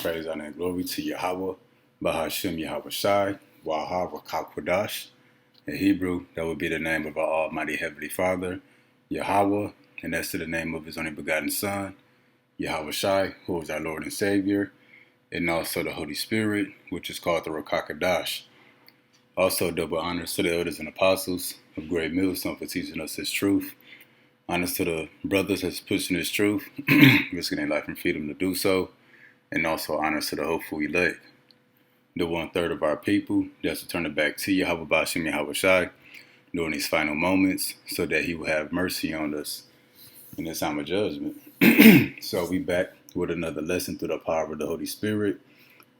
praise, honor, and glory to Yahweh, Bahashim Yahweh Shai, Wahar Kodash. In Hebrew, that would be the name of our Almighty Heavenly Father, Yahweh, and that's to the name of His only begotten Son, Yahweh Shai, who is our Lord and Savior, and also the Holy Spirit, which is called the Rakakadash. Also, double honors to the elders and apostles of Great Millstone for teaching us His truth. Honors to the brothers that's pushing His truth, risking their life and freedom to do so. And also honors to the hopeful elect. The 1/3 of our people that's to turn it back to Yahweh Bashim Yahweh Shai during these final moments so that He will have mercy on us in this time of judgment. So we back with another lesson through the power of the Holy Spirit.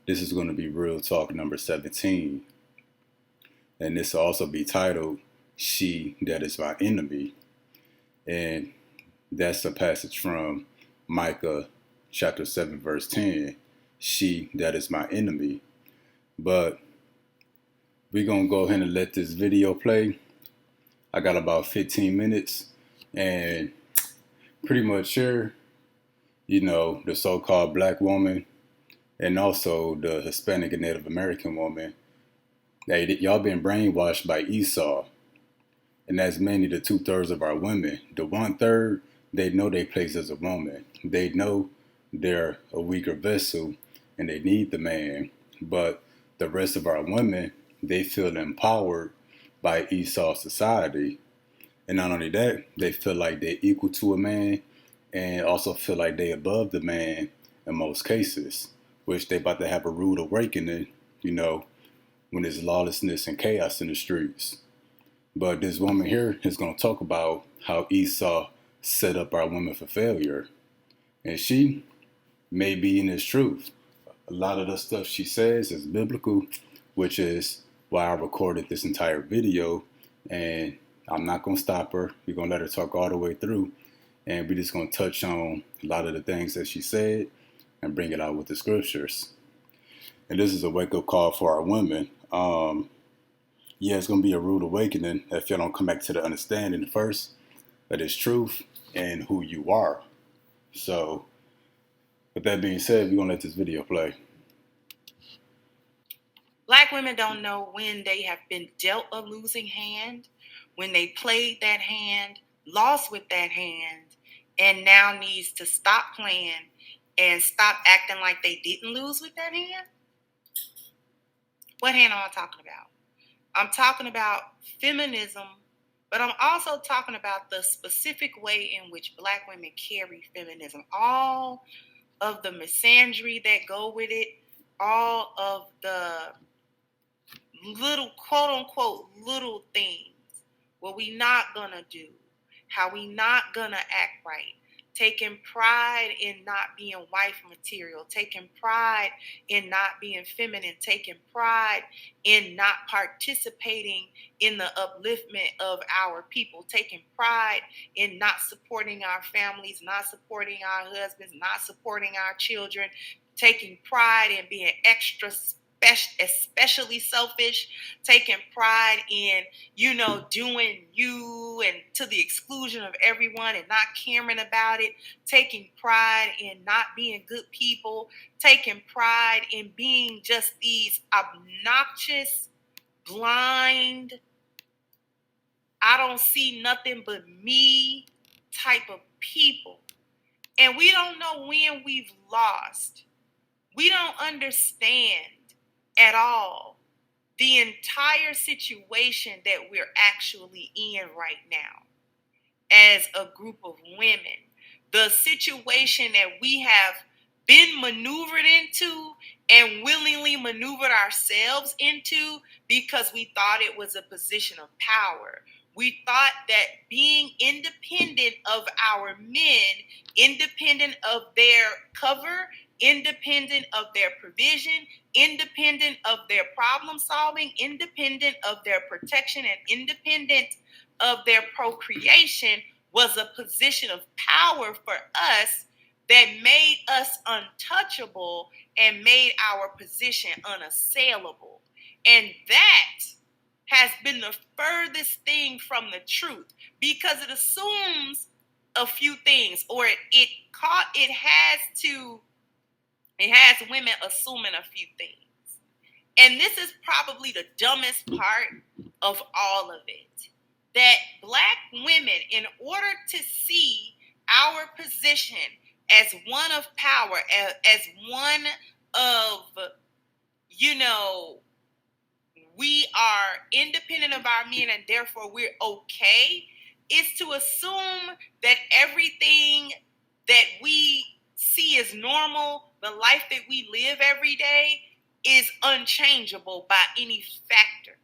This is going to be Real Talk number 17. And this will also be titled, She That Is My Enemy. And that's a passage from Micah chapter 7, verse 10. She that is my enemy. But we're going to go ahead and let this video play. I got about 15 minutes. And pretty much here, the so-called black woman and also the Hispanic and Native American woman, y'all been brainwashed by Esau. And that's mainly the 2/3 of our women. The 1/3, they know their place as a woman. They know they're a weaker vessel and they need the man. But the rest of our women, they feel empowered by Esau's society. And not only that, they feel like they're equal to a man and also feel like they're above the man in most cases, which they about to have a rude awakening, when there's lawlessness and chaos in the streets. But this woman here is going to talk about how Esau set up our women for failure. And she may be in his truth. A lot of the stuff she says is biblical, which is why I recorded this entire video. And I'm not going to stop her. We're going to let her talk all the way through. And we're just going to touch on a lot of the things that she said and bring it out with the scriptures. And this is a wake-up call for our women. It's going to be a rude awakening if y'all don't come back to the understanding first that is truth and who you are. So, with that being said, we're going to let this video play. Black women don't know when they have been dealt a losing hand, when they played that hand, lost with that hand, and now needs to stop playing and stop acting like they didn't lose with that hand. What hand am I talking about? I'm talking about feminism, but I'm also talking about the specific way in which Black women carry feminism. All of the misandry that go with it, all of the little, quote unquote, little things. What we not gonna do, how we not gonna act right, taking pride in not being wife material, taking pride in not being feminine, taking pride in not participating in the upliftment of our people, taking pride in not supporting our families, not supporting our husbands, not supporting our children, taking pride in being especially selfish, taking pride in, doing you and to the exclusion of everyone and not caring about it, taking pride in not being good people, taking pride in being just these obnoxious, blind, I don't see nothing but me type of people. And we don't know when we've lost. We don't understand at all the entire situation that we're actually in right now as a group of women. The situation that we have been maneuvered into and willingly maneuvered ourselves into because we thought it was a position of power. We thought that being independent of our men, independent of their cover, independent of their provision, independent of their problem solving, independent of their protection, and independent of their procreation was a position of power for us that made us untouchable and made our position unassailable. And that has been the furthest thing from the truth because it assumes a few things, or it has to It has women assuming a few things. And this is probably the dumbest part of all of it. That Black women, in order to see our position as one of power, as one of, we are independent of our men and therefore we're okay, is to assume that everything that we see as normal, the life that we live every day, is unchangeable by any factor.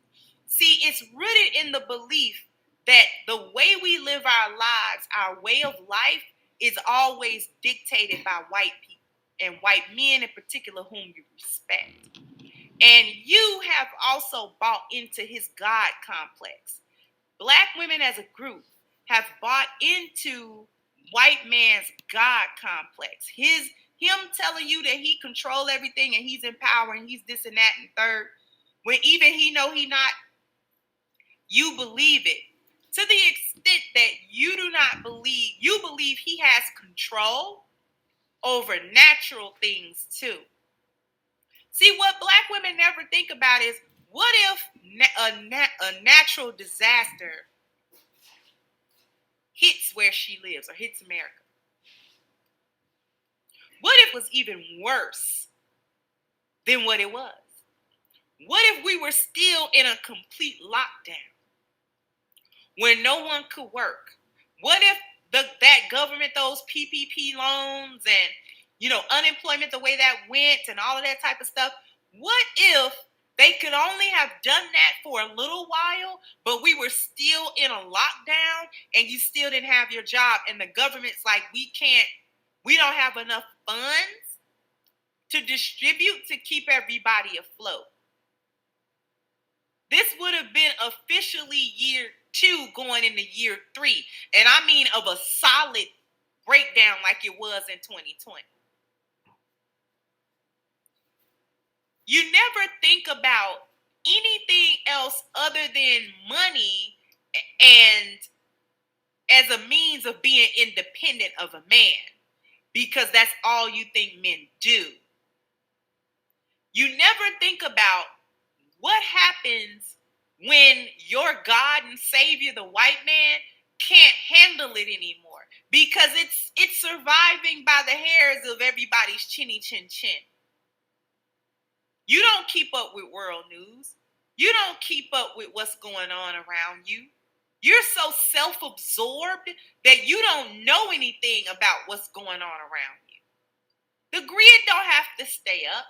See, it's rooted in the belief that the way we live our lives, our way of life, is always dictated by white people and white men in particular whom you respect. And you have also bought into his God complex. Black women as a group have bought into white man's God complex. Him telling you that he control everything and he's in power and he's this and that and third, when even he know he not, you believe it. To the extent that you do not believe, you believe he has control over natural things too. See, what Black women never think about is, what if a natural disaster hits where she lives or hits America? What if it was even worse than what it was? What if we were still in a complete lockdown where no one could work? What if that government, those PPP loans and unemployment, the way that went and all of that type of stuff, what if they could only have done that for a little while, but we were still in a lockdown and you still didn't have your job and the government's like, we don't have enough funds to distribute to keep everybody afloat. This would have been officially year 2 going into year 3. And I mean of a solid breakdown like it was in 2020. You never think about anything else other than money and as a means of being independent of a man, because that's all you think men do. You never think about what happens when your God and Savior, the white man, can't handle it anymore, because it's surviving by the hairs of everybody's chinny chin chin. You don't keep up with world news. You don't keep up with what's going on around you. You're so self-absorbed that you don't know anything about what's going on around you. The grid don't have to stay up.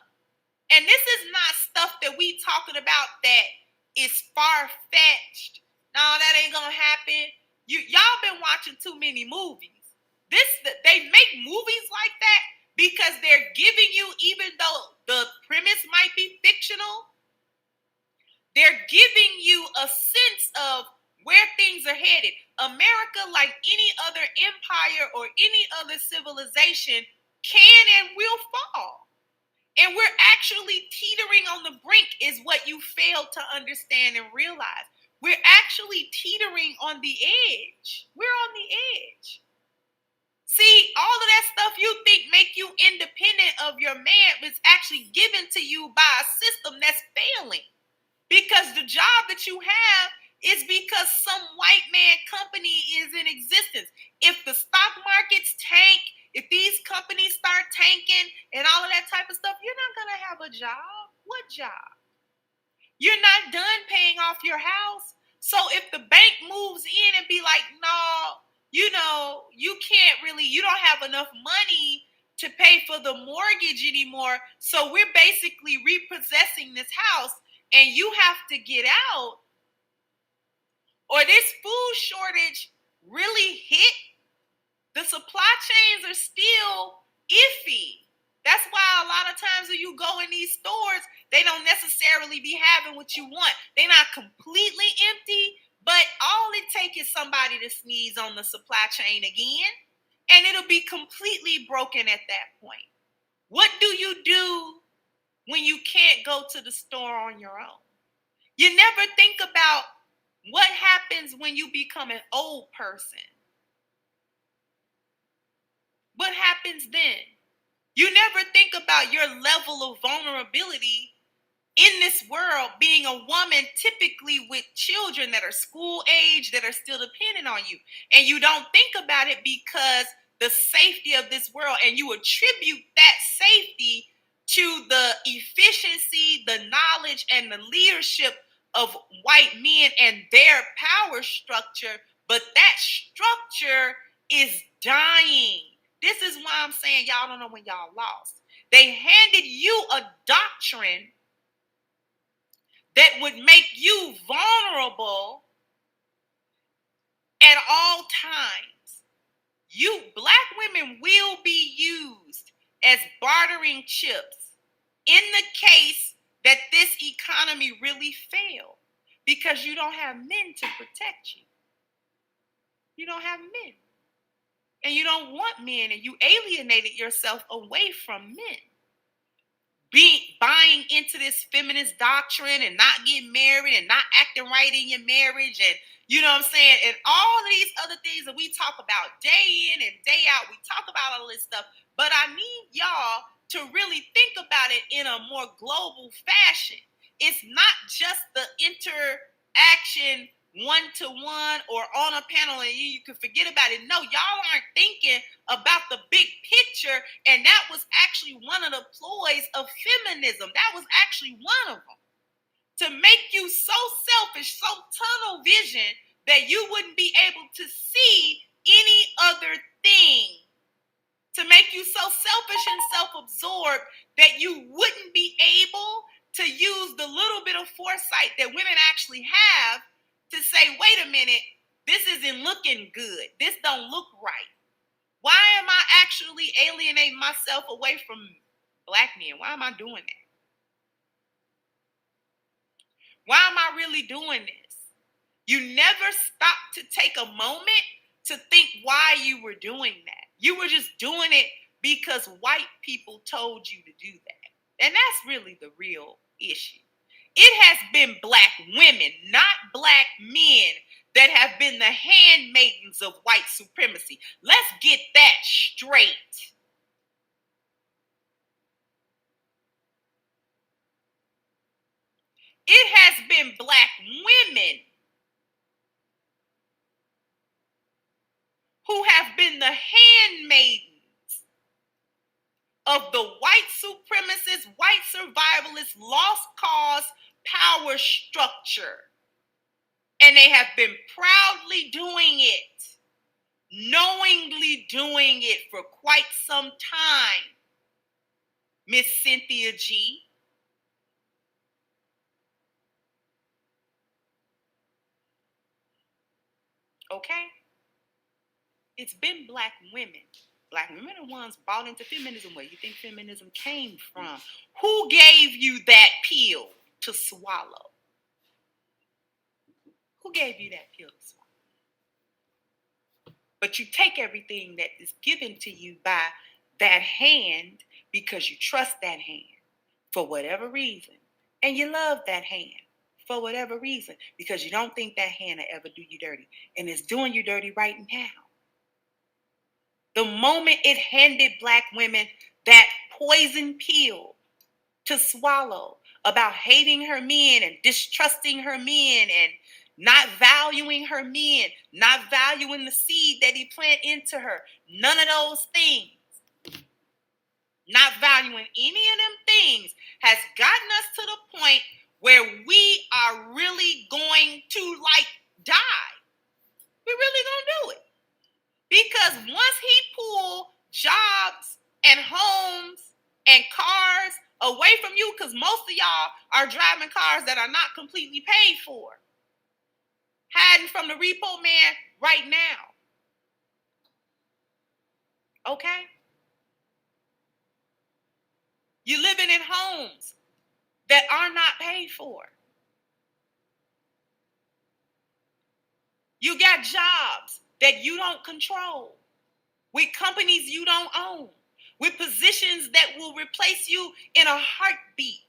And this is not stuff that we talking about that is far-fetched. No, that ain't gonna happen. Y'all been watching too many movies. They make movies like that because they're giving you, even though the premise might be fictional, they're giving you a sense of where things are headed. America, like any other empire or any other civilization, can and will fall. And we're actually teetering on the brink, is what you fail to understand and realize. We're actually teetering on the edge. We're on the edge. See, all of that stuff you think make you independent of your man is actually given to you by a system that's failing. Because the job that you have is because some white man company is in existence. If the stock markets tank, if these companies start tanking and all of that type of stuff, you're not going to have a job. What job? You're not done paying off your house. So if the bank moves in and be like, no, you can't really, you don't have enough money to pay for the mortgage anymore. So we're basically repossessing this house and you have to get out. Or this food shortage really hit, the supply chains are still iffy. That's why a lot of times when you go in these stores, they don't necessarily be having what you want. They're not completely empty, but all it takes is somebody to sneeze on the supply chain again, and it'll be completely broken at that point. What do you do when you can't go to the store on your own? You never think about what happens when you become an old person. What happens then? You never think about your level of vulnerability in this world, being a woman typically with children that are school age, that are still dependent on you. And you don't think about it because the safety of this world, and you attribute that safety to the efficiency, the knowledge, and the leadership of white men and their power structure. But that structure is dying. This is why I'm saying y'all don't know when y'all lost. They handed you a doctrine that would make you vulnerable at all times. You black women will be used as bartering chips in the case that this economy really failed, because you don't have men to protect you. You don't have men. And you don't want men, and you alienated yourself away from men. Buying into this feminist doctrine and not getting married and not acting right in your marriage, and you know what I'm saying, and all of these other things that we talk about day in and day out. We talk about all this stuff, but I need y'all to really think about it in a more global fashion. It's not just the interaction one-to-one or on a panel and you can forget about it. No, y'all aren't thinking about the big picture, and that was actually one of the ploys of feminism. That was actually one of them. To make you so selfish, so tunnel vision, that you wouldn't be able to see any other thing. To make you so selfish and self-absorbed that you wouldn't be able to use the little bit of foresight that women actually have to say, wait a minute, this isn't looking good. This don't look right. Why am I actually alienating myself away from black men? Why am I doing that? Why am I really doing this? You never stop to take a moment to think why you were doing that. You were just doing it because white people told you to do that. And that's really the real issue. It has been black women, not black men, that have been the handmaidens of white supremacy. Let's get that straight. It has been black women who have been the handmaidens of the white supremacist, white survivalist, lost cause power structure. And they have been proudly doing it, knowingly doing it for quite some time. Miss Cynthia G. Okay? It's been black women. Black women are the ones bought into feminism. Where you think feminism came from? Who gave you that pill to swallow? Who gave you that pill to swallow? But you take everything that is given to you by that hand because you trust that hand for whatever reason. And you love that hand for whatever reason because you don't think that hand will ever do you dirty. And it's doing you dirty right now. The moment it handed black women that poison pill to swallow about hating her men and distrusting her men and not valuing her men, not valuing the seed that he planted into her, none of those things, not valuing any of them things has gotten us to the point where we are really going to die. We really gonna do it. Because once he pulled jobs and homes and cars away from you, because most of y'all are driving cars that are not completely paid for, hiding from the repo man right now. Okay? You're living in homes that are not paid for. You got jobs that you don't control, with companies you don't own, with positions that will replace you in a heartbeat.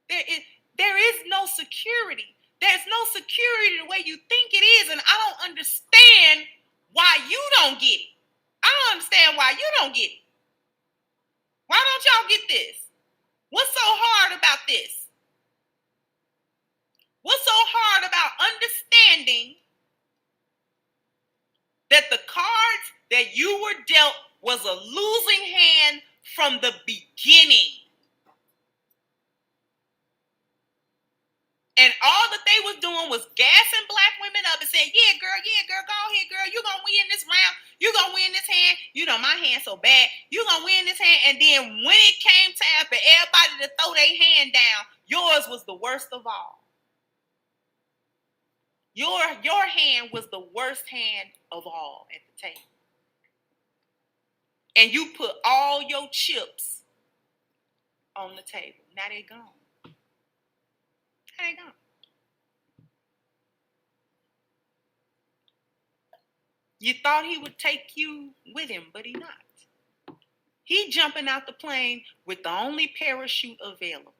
There is no security. There's no security the way you think it is, and I don't understand why you don't get it. I don't understand why you don't get it. Why don't y'all get this? What's so hard about this? What's so hard about understanding that the cards that you were dealt was a losing hand from the beginning? And all that they was doing was gassing black women up and saying, yeah, girl, go ahead, girl. You gonna win this round. You gonna win this hand. You know, my hand's so bad. You gonna win this hand. And then when it came time for everybody to throw their hand down, yours was the worst of all. Your hand was the worst hand of all at the table. And you put all your chips on the table. Now they gone. Now they gone. You thought he would take you with him, but he not. He jumping out the plane with the only parachute available.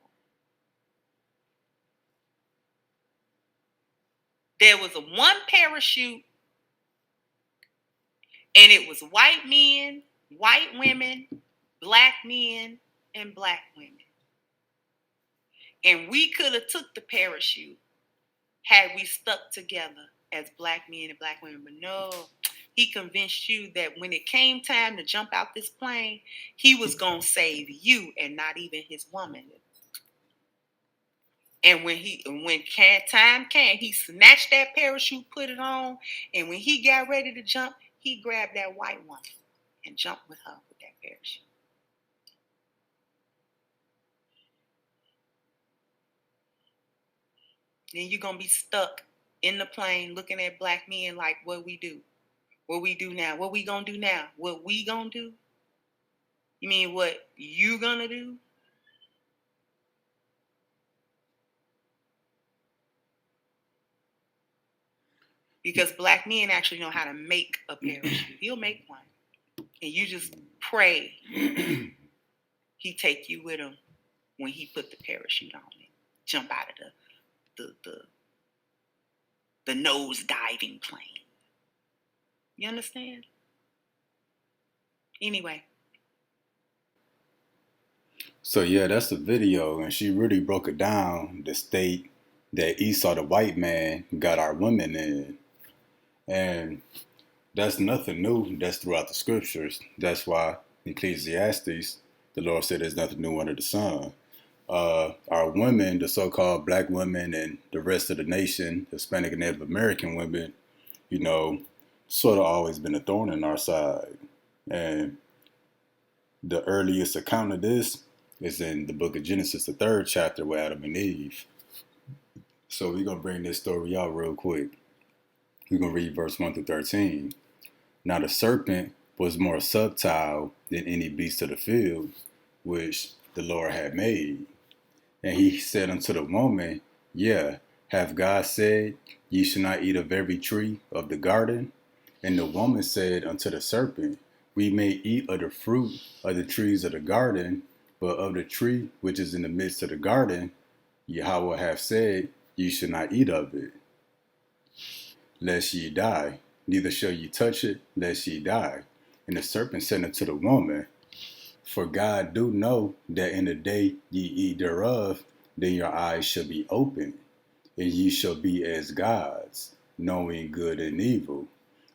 There was one parachute, and it was white men, white women, black men, and black women. And we could have took the parachute had we stuck together as black men and black women. But no, he convinced you that when it came time to jump out this plane, he was going to save you and not even his woman. And when time came, he snatched that parachute, put it on, and when he got ready to jump, he grabbed that white woman and jumped with her with that parachute. Then you're going to be stuck in the plane looking at black men like, what we do? What we do now? What we going to do now? What we going to do? You mean what you going to do? Because black men actually know how to make a parachute. He'll make one. And you just pray he take you with him when he put the parachute on it. Jump out of the nose diving plane. You understand? Anyway. So yeah, that's the video, and she really broke it down to state that Esau, the white man, got our women in. And that's nothing new. That's throughout the scriptures. That's why Ecclesiastes, the Lord said there's nothing new under the sun. Our women, the so-called black women and the rest of the nation, Hispanic and Native American women, you know, sort of always been a thorn in our side. And the earliest account of this is in the book of Genesis, the 3rd chapter with Adam and Eve. So we're going to bring this story out real quick. We're going to read verse 1 through 13. Now the serpent was more subtle than any beast of the field, which the Lord had made. And he said unto the woman, yeah, hath God said, ye shall not eat of every tree of the garden? And the woman said unto the serpent, we may eat of the fruit of the trees of the garden, but of the tree which is in the midst of the garden, Yahweh hath said, ye shall not eat of it, lest ye die. Neither shall ye touch it, lest ye die. And the serpent said unto the woman, for God do know that in the day ye eat thereof, then your eyes shall be opened, and ye shall be as gods, knowing good and evil.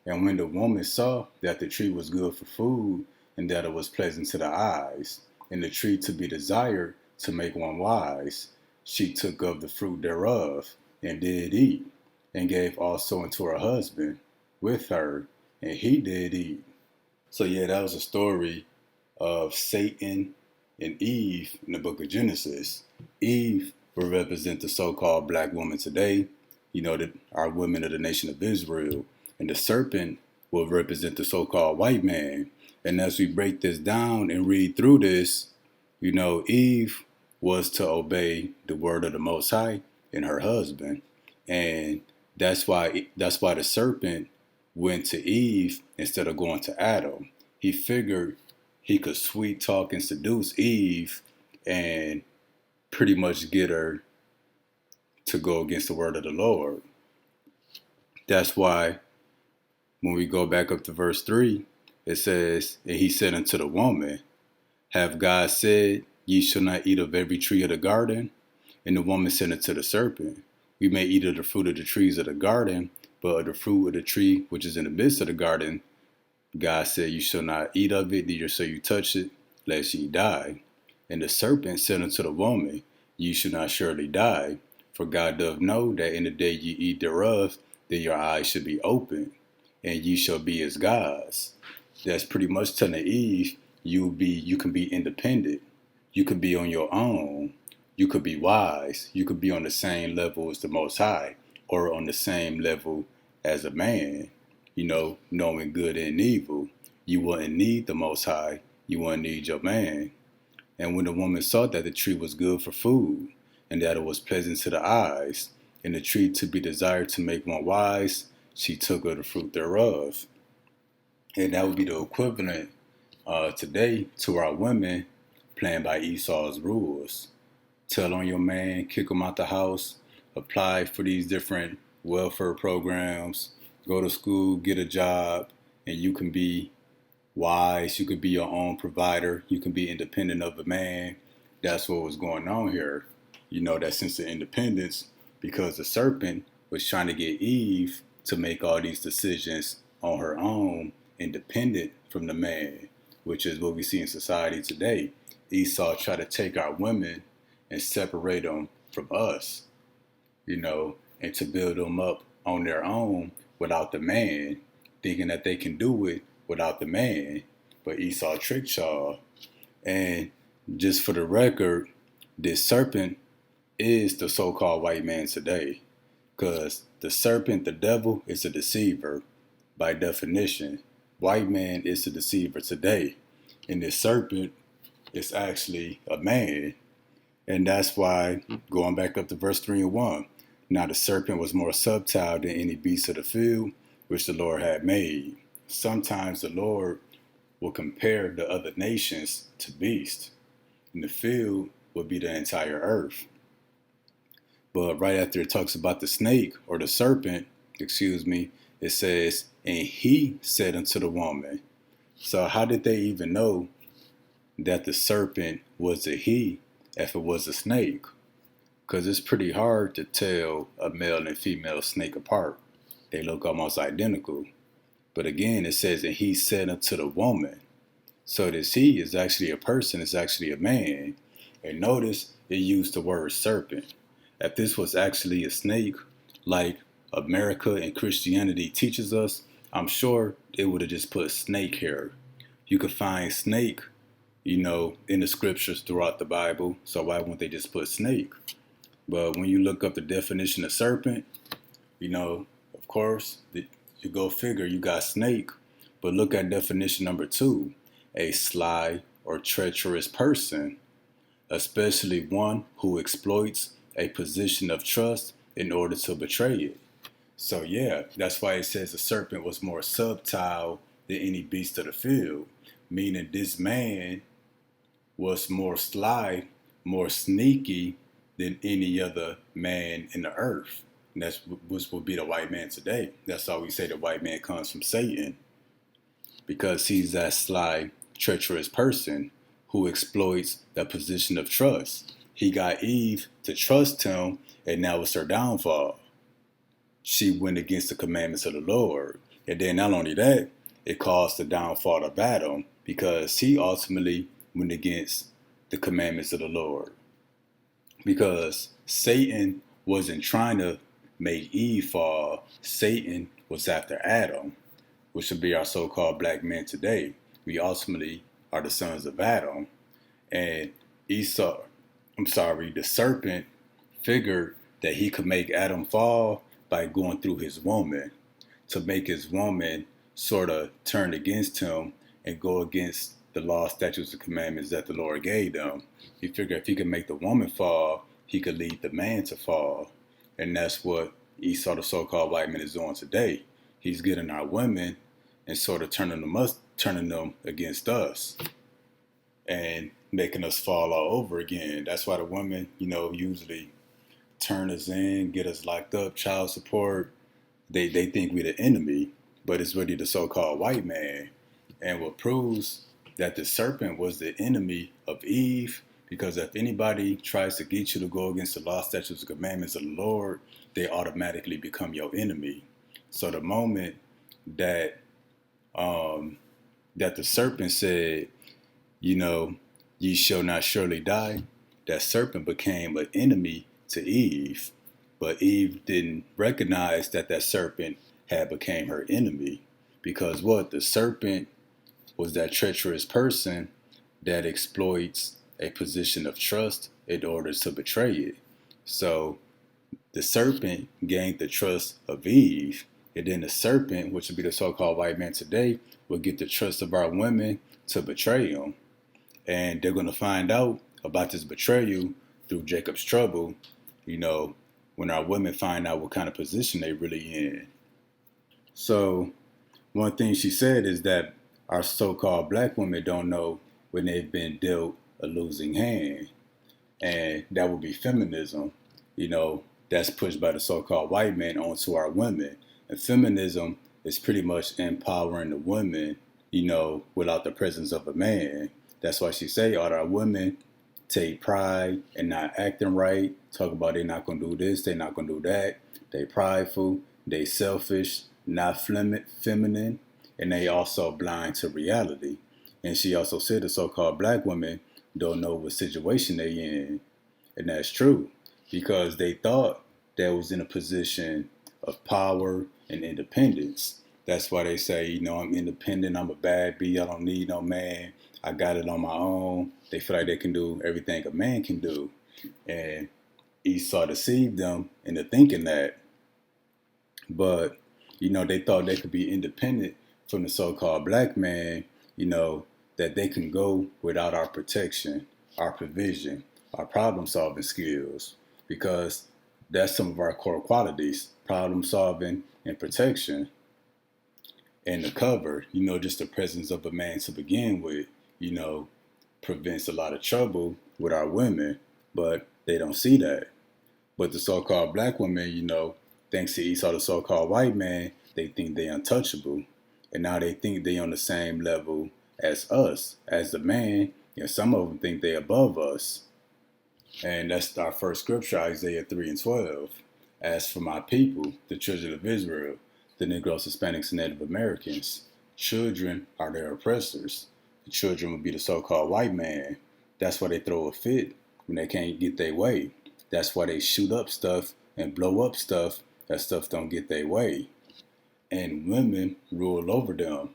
And when the woman saw that the tree was good for food, and that it was pleasant to the eyes, and the tree to be desired to make one wise, she took of the fruit thereof, and did eat, and gave also unto her husband with her, and he did eat. So yeah, that was a story of Satan and Eve in the book of Genesis. Eve will represent the so-called black woman today, you know, our women of the nation of Israel. And the serpent will represent the so-called white man. And as we break this down and read through this, you know, Eve was to obey the word of the Most High and her husband. And that's why the serpent went to Eve instead of going to Adam. He figured he could sweet talk and seduce Eve and pretty much get her to go against the word of the Lord. That's why when we go back up to verse 3, it says, and he said unto the woman, Have God said, ye shall not eat of every tree of the garden? And the woman said unto the serpent, we may eat of the fruit of the trees of the garden, but of the fruit of the tree which is in the midst of the garden, God said, you shall not eat of it, neither shall you touch it, lest ye die. And the serpent said unto the woman, ye shall not surely die, for God doth know that in the day ye eat thereof, then your eyes should be opened, and ye shall be as gods. That's pretty much telling Eve, you can be independent. You could be on your own. You could be wise. You could be on the same level as the Most High, or on the same level as a man, knowing good and evil. You wouldn't need the Most High. You wouldn't need your man. And when the woman saw that the tree was good for food, and that it was pleasant to the eyes, and the tree to be desired to make one wise, she took of the fruit thereof. And that would be the equivalent today to our women playing by Esau's rules. Tell on your man, kick him out the house, apply for these different welfare programs, go to school, get a job, and you can be wise. You could be your own provider. You can be independent of a man. That's what was going on here. That sense of independence, because the serpent was trying to get Eve to make all these decisions on her own, independent from the man, which is what we see in society today. Esau tried to take our women and separate them from us, and to build them up on their own without the man, thinking that they can do it without the man. But Esau tricked y'all. And just for the record, this serpent is the so-called white man today. Because the serpent, the devil, is a deceiver by definition. White man is a deceiver today. And this serpent is actually a man. And that's why, going back up to verse 3 and 1, now the serpent was more subtle than any beast of the field, which the Lord had made. Sometimes the Lord will compare the other nations to beasts, and the field would be the entire earth. But right after it talks about the snake, or the serpent, it says, and he said unto the woman. So how did they even know that the serpent was a he if it was a snake? Because it's pretty hard to tell a male and female snake apart. They look almost identical. But again, it says, and he said unto the woman. So this he is actually a person, it's actually a man. And notice it used the word serpent. If this was actually a snake, like America and Christianity teaches us, I'm sure it would have just put snake here. You could find snake, in the scriptures throughout the Bible. So why wouldn't they just put snake? But when you look up the definition of serpent, of course, you go figure, you got snake. But look at definition number 2, a sly or treacherous person, especially one who exploits a position of trust in order to betray it. So yeah, that's why it says the serpent was more subtle than any beast of the field, meaning this man was more sly, more sneaky than any other man in the earth. And that's what would be the white man today. That's why we say the white man comes from Satan, because he's that sly, treacherous person who exploits the position of trust. He got Eve to trust him, and now it's her downfall. She went against the commandments of the Lord. And then not only that, it caused the downfall of Adam, because he ultimately went against the commandments of the Lord. Because Satan wasn't trying to make Eve fall. Satan was after Adam, which would be our so-called black men today. We ultimately are the sons of Adam. And the serpent figured that he could make Adam fall by going through his woman, to make his woman sort of turn against him and go against the law, statutes, and commandments that the Lord gave them. He figured if he could make the woman fall, he could lead the man to fall. And that's what Esau, the so-called white man, is doing today. He's getting our women and sort of turning them against us and making us fall all over again. That's why the women, usually turn us in, get us locked up, child support. They think we're the enemy, but it's really the so-called white man. And what proves that the serpent was the enemy of Eve, because if anybody tries to get you to go against the law, statutes, and commandments of the Lord, they automatically become your enemy. So the moment that that the serpent said, ye shall not surely die, that serpent became an enemy to Eve. But Eve didn't recognize that serpent had became her enemy, because what? The serpent was that treacherous person that exploits a position of trust in order to betray it. So the serpent gained the trust of Eve, and then the serpent, which would be the so-called white man today, will get the trust of our women to betray him. And they're going to find out about this betrayal through Jacob's trouble, when our women find out what kind of position they really in. So one thing she said is that our so-called black women don't know when they've been dealt a losing hand. And that would be feminism, that's pushed by the so-called white man onto our women. And feminism is pretty much empowering the women, without the presence of a man. That's why she say all our women take pride in not acting right, talk about they're not going to do this, they're not going to do that. They prideful, they selfish, not feminine, and they also blind to reality. And she also said the so-called black women don't know what situation they in. And that's true, because they thought they was in a position of power and independence. That's why they say, I'm independent, I'm a bad bee, I don't need no man, I got it on my own. They feel like they can do everything a man can do. And Esau deceived them into thinking that. But, they thought they could be independent from the so-called black man, that they can go without our protection, our provision, our problem-solving skills, because that's some of our core qualities, problem-solving and protection. And the cover, just the presence of a man to begin with, prevents a lot of trouble with our women, but they don't see that. But the so-called black women, thanks to Esau, the so-called white man, they think they untouchable. And now they think they on the same level as us, as the man, and some of them think they above us. And that's our first scripture, Isaiah 3:12. As for my people, the children of Israel, the Negroes, Hispanics, and Native Americans, children are their oppressors. The children will be the so-called white man. That's why they throw a fit when they can't get their way. That's why they shoot up stuff and blow up stuff that stuff don't get their way. And women rule over them.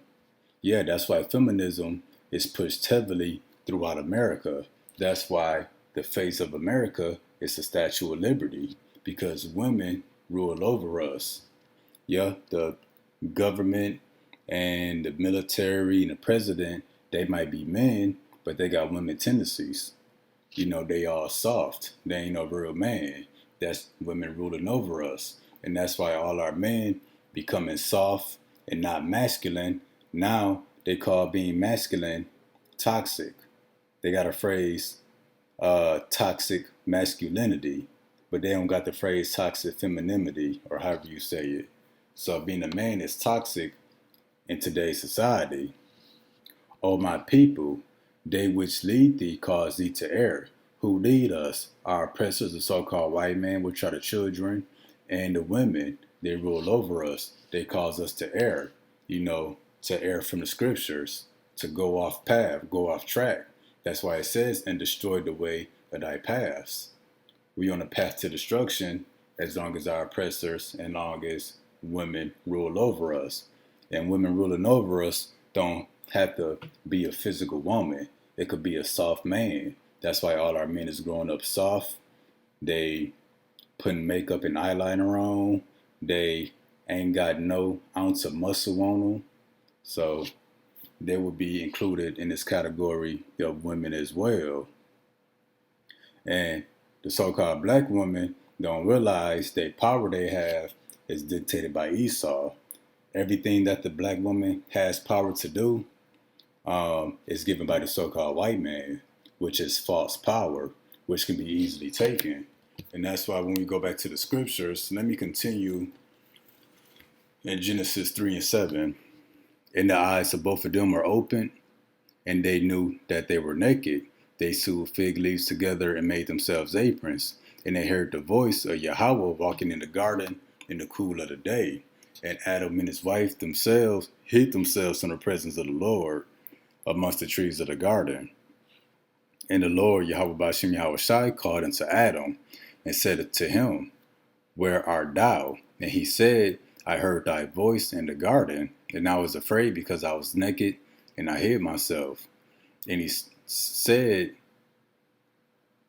Yeah, that's why feminism is pushed heavily throughout America. That's why the face of America is the Statue of Liberty, because women rule over us. Yeah, the government and the military and the president, they might be men, but they got women tendencies. They all soft. They ain't no real man. That's women ruling over us. And that's why all our men becoming soft and not masculine. Now they call being masculine toxic. They got a phrase, toxic masculinity, but they don't got the phrase toxic femininity, or however you say it. So being a man is toxic in today's society. O my people, they which lead thee cause thee to err. Who lead us? Our oppressors, the so-called white man, which are the children, and the women, they rule over us. They cause us to err, to err from the scriptures, to go off path, go off track. That's why it says, and destroy the way of thy paths. We on a path to destruction as long as our oppressors and long as women rule over us. And women ruling over us don't have to be a physical woman. It could be a soft man. That's why all our men is growing up soft. They putting makeup and eyeliner on. They ain't got no ounce of muscle on them. So they would be included in this category of women as well. And the so-called black women don't realize that power they have is dictated by Esau. Everything that the black woman has power to do is given by the so-called white man, which is false power, which can be easily taken. And that's why when we go back to the scriptures, let me continue in Genesis 3:7. And the eyes of both of them are open, and they knew that they were naked. They sewed fig leaves together and made themselves aprons. And they heard the voice of Yahweh walking in the garden in the cool of the day. And Adam and his wife themselves hid themselves from the presence of the Lord amongst the trees of the garden. And the Lord, Yahweh Bashim Yahweh Shai, called unto Adam and said to him, Where art thou? And he said, I heard thy voice in the garden, and I was afraid because I was naked, and I hid myself. And he said,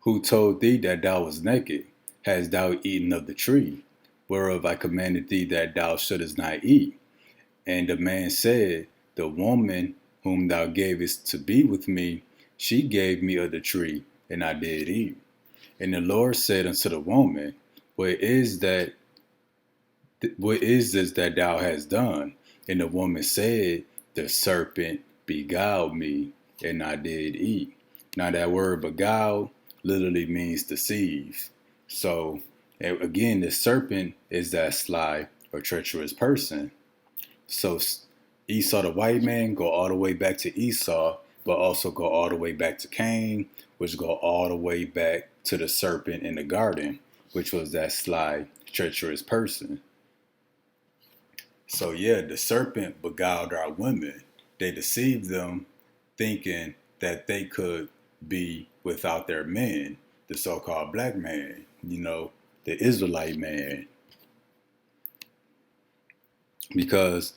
Who told thee that thou was naked? Hast thou eaten of the tree, whereof I commanded thee that thou shouldest not eat? And the man said, The woman whom thou gavest to be with me, she gave me of the tree, and I did eat. And the Lord said unto the woman, What is this that thou hast done? And the woman said, The serpent beguiled me, and I did eat. Now that word beguile literally means deceive. So again, the serpent is that sly or treacherous person. So Esau, the white man, go all the way back to Esau, but also go all the way back to Cain, which go all the way back to the serpent in the garden, which was that sly, treacherous person. So yeah, the serpent beguiled our women. They deceived them, thinking that they could be without their men, the so-called black man, the Israelite man. Because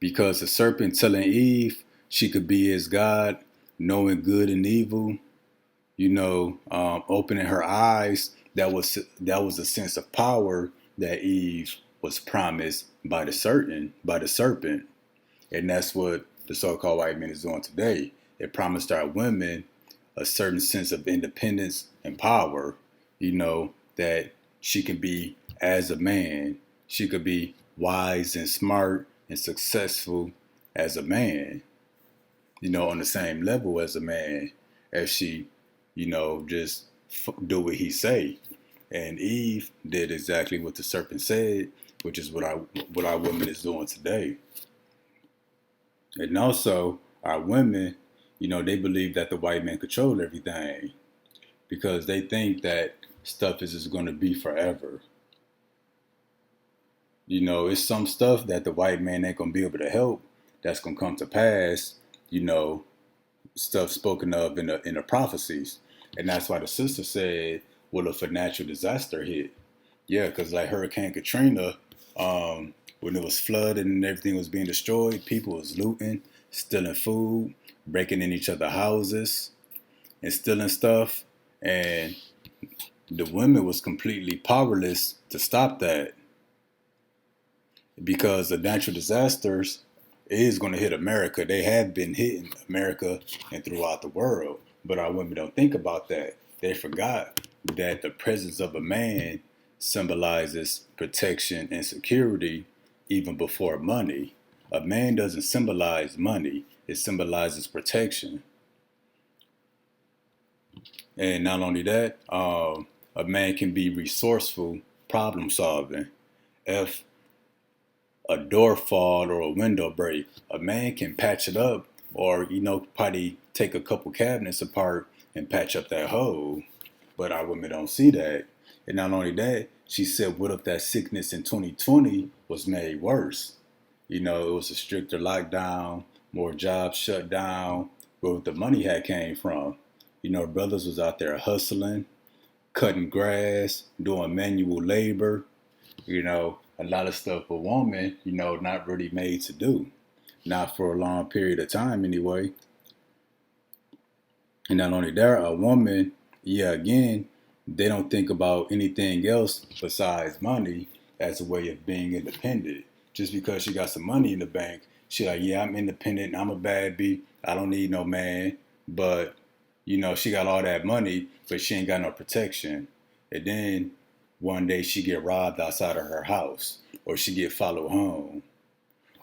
the serpent telling Eve she could be his God, knowing good and evil, opening her eyes, that was a sense of power that Eve was promised by the serpent. And that's what the so-called white man is doing today. It promised our women a certain sense of independence and power, that she could be as a man. She could be wise and smart and successful as a man, on the same level as a man, as she, just do what he say. And Eve did exactly what the serpent said, which is what our women is doing today. And also, our women, they believe that the white man controls everything because they think that stuff is just going to be forever. It's some stuff that the white man ain't going to be able to help that's going to come to pass, stuff spoken of in the prophecies. And that's why the sister said, well, if a natural disaster hit, yeah, because like Hurricane Katrina, when it was flooded and everything was being destroyed, people was looting, stealing food, breaking in each other's houses, and stealing stuff. And the women was completely powerless to stop that because the natural disasters is going to hit America. They have been hitting America and throughout the world. But our women don't think about that. They forgot that the presence of a man symbolizes protection and security even before money. A man doesn't symbolize money. It symbolizes protection. And not only that, a man can be resourceful, problem solving. If a door fall or a window break, a man can patch it up or, probably take a couple cabinets apart and patch up that hole. But our women don't see that. And not only that, she said, what if that sickness in 2020 was made worse? It was a stricter lockdown, more jobs shut down, where the money had came from. Brothers was out there hustling, cutting grass, doing manual labor, a lot of stuff a woman, not really made to do. Not for a long period of time anyway. And not only that, a woman, again, they don't think about anything else besides money as a way of being independent. Just because she got some money in the bank, she like, yeah, I'm independent, I'm a bad bee, I don't need no man. But, she got all that money, but she ain't got no protection. And then one day she get robbed outside of her house, or she get followed home.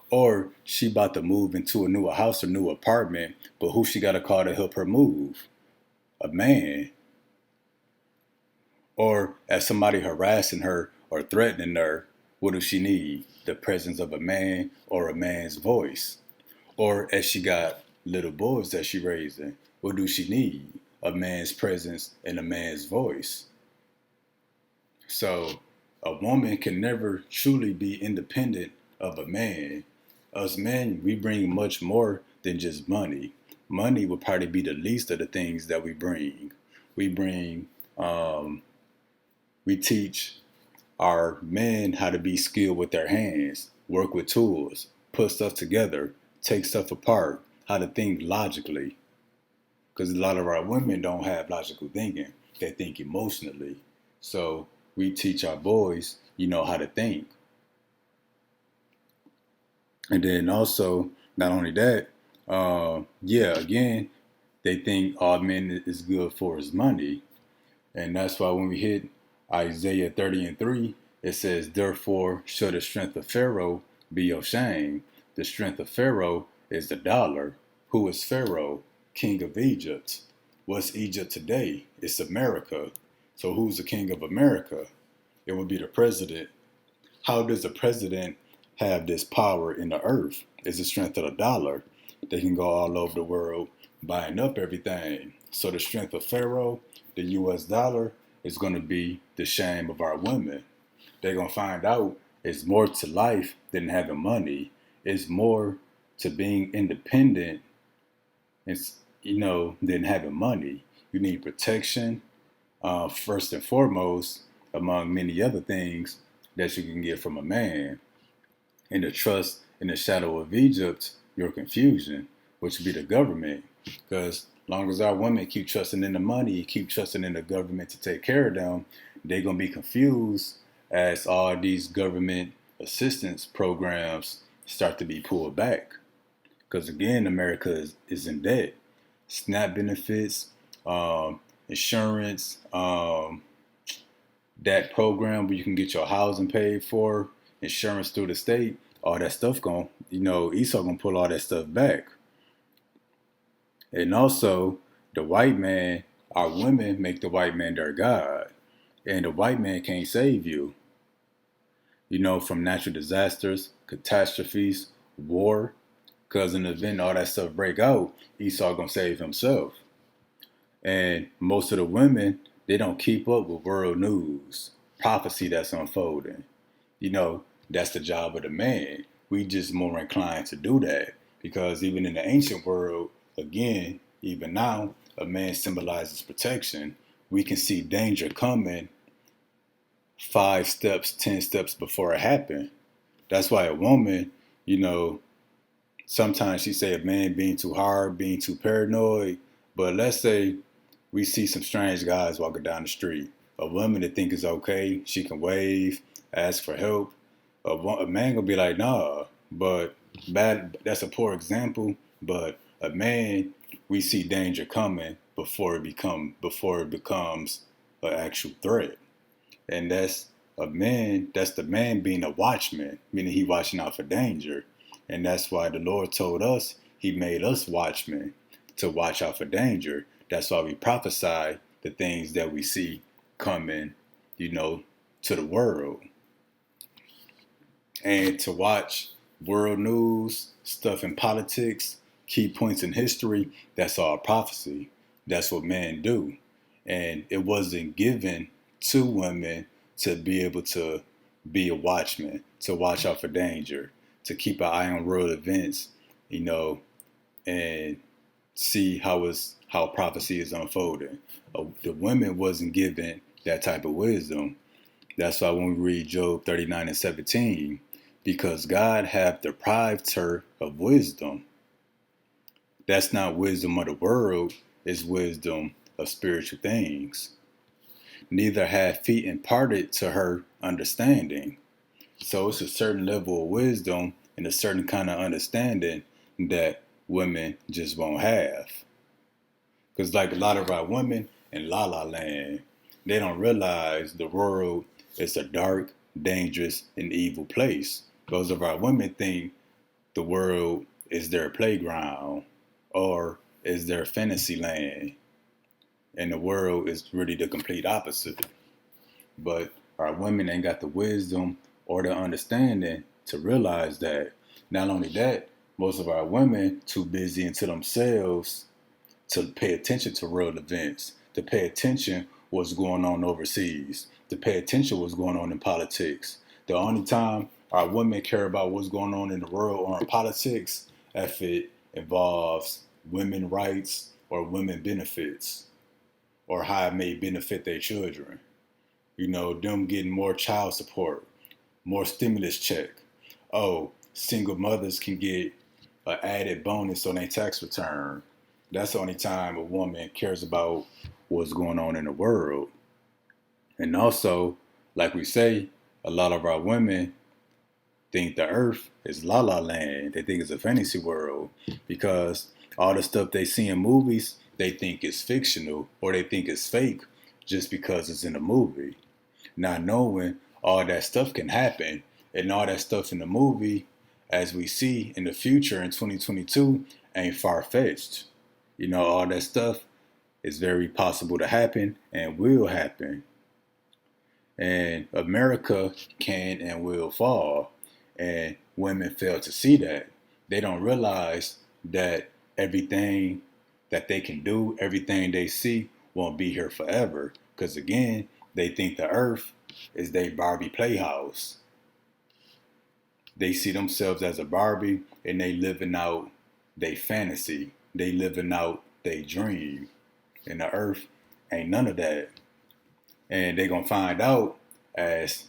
Or she about to move into a new house or new apartment, but who she got to call to help her move? A man. Or as somebody harassing her or threatening her, what does she need? The presence of a man or a man's voice. Or as she got little boys that she raising? What do she need? A man's presence and a man's voice. So a woman can never truly be independent of a man. Us men, we bring much more than just money. Money will probably be the least of the things that we bring. We bring, we teach our men how to be skilled with their hands, work with tools, put stuff together, take stuff apart, how to think logically. Because a lot of our women don't have logical thinking. They think emotionally. So we teach our boys, how to think. And then also, not only that, again, they think all men is good for is money. And that's why when we hit Isaiah 30:3, it says, therefore shall the strength of Pharaoh be your shame. The strength of Pharaoh is the dollar. Who is Pharaoh? King of Egypt. What's Egypt today? It's America. So who's the king of America? It would be the president. How does the president have this power in the earth? It's the strength of the dollar. They can go all over the world buying up everything. So the strength of Pharaoh, the US dollar, is going to be the shame of our women. They're going to find out it's more to life than having money. It's more to being independent, than having money. You need protection, first and foremost, among many other things that you can get from a man. And the trust in the shadow of Egypt, your confusion, which would be the government. Because long as our women keep trusting in the money, keep trusting in the government to take care of them, they're going to be confused as all these government assistance programs start to be pulled back. Because again, America is in debt. SNAP benefits, insurance, that program where you can get your housing paid for, insurance through the state, all that stuff Esau gonna pull all that stuff back. And also, the white man, our women make the white man their God. And the white man can't save you. From natural disasters, catastrophes, war. Because in the event all that stuff break out, Esau gonna save himself. And most of the women, they don't keep up with world news, prophecy that's unfolding. That's the job of the man. We just more inclined to do that because even in the ancient world, again, even now, a man symbolizes protection. We can see danger coming 5 steps, 10 steps before it happened. That's why a woman, sometimes she say a man being too hard, being too paranoid. But let's say we see some strange guys walking down the street. A woman that think is okay, she can wave, ask for help. A man gonna be like, nah. But that's a poor example. But a man, we see danger coming before it becomes an actual threat. And that's the man being a watchman, meaning he watching out for danger. And that's why the Lord told us he made us watchmen to watch out for danger. That's why we prophesy the things that we see coming, to the world. And to watch world news, stuff in politics, key points in history, that's all prophecy. That's what men do. And it wasn't given to women to be able to be a watchman, to watch out for danger, to keep an eye on world events, and see how prophecy is unfolding. The women wasn't given that type of wisdom. That's why when we read Job 39:17, because God hath deprived her of wisdom. That's not wisdom of the world, it's wisdom of spiritual things. Neither hath feet imparted to her understanding. So it's a certain level of wisdom and a certain kind of understanding that women just won't have. Because like a lot of our women in La La Land, they don't realize the world is a dark, dangerous, and evil place. Those of our women think the world is their playground or is their fantasy land. And the world is really the complete opposite. But our women ain't got the wisdom or the understanding to realize that. Not only that, Most of our women too busy into themselves to pay attention to world events, to pay attention what's going on overseas, to pay attention what's going on in politics. The only time our women care about what's going on in the world or in politics if it involves women rights or women benefits or how it may benefit their children. You know, them getting more child support, more stimulus check. Oh, single mothers can get an added bonus on their tax return. That's the only time a woman cares about what's going on in the world. And also, like we say, a lot of our women think the earth is la la land. They think it's a fantasy world because all the stuff they see in movies, they think is fictional or they think it's fake just because it's in a movie. Not knowing all that stuff can happen and all that stuff in the movie, as we see in the future in 2022, ain't far fetched. You know, all that stuff is very possible to happen and will happen. And America can and will fall. And women fail to see that. They don't realize that everything that they can do, everything they see, won't be here forever. Because again, they think the earth is their Barbie playhouse. They see themselves as a Barbie and they living out their fantasy. They living out their dream. And the earth ain't none of that. And they gonna find out as,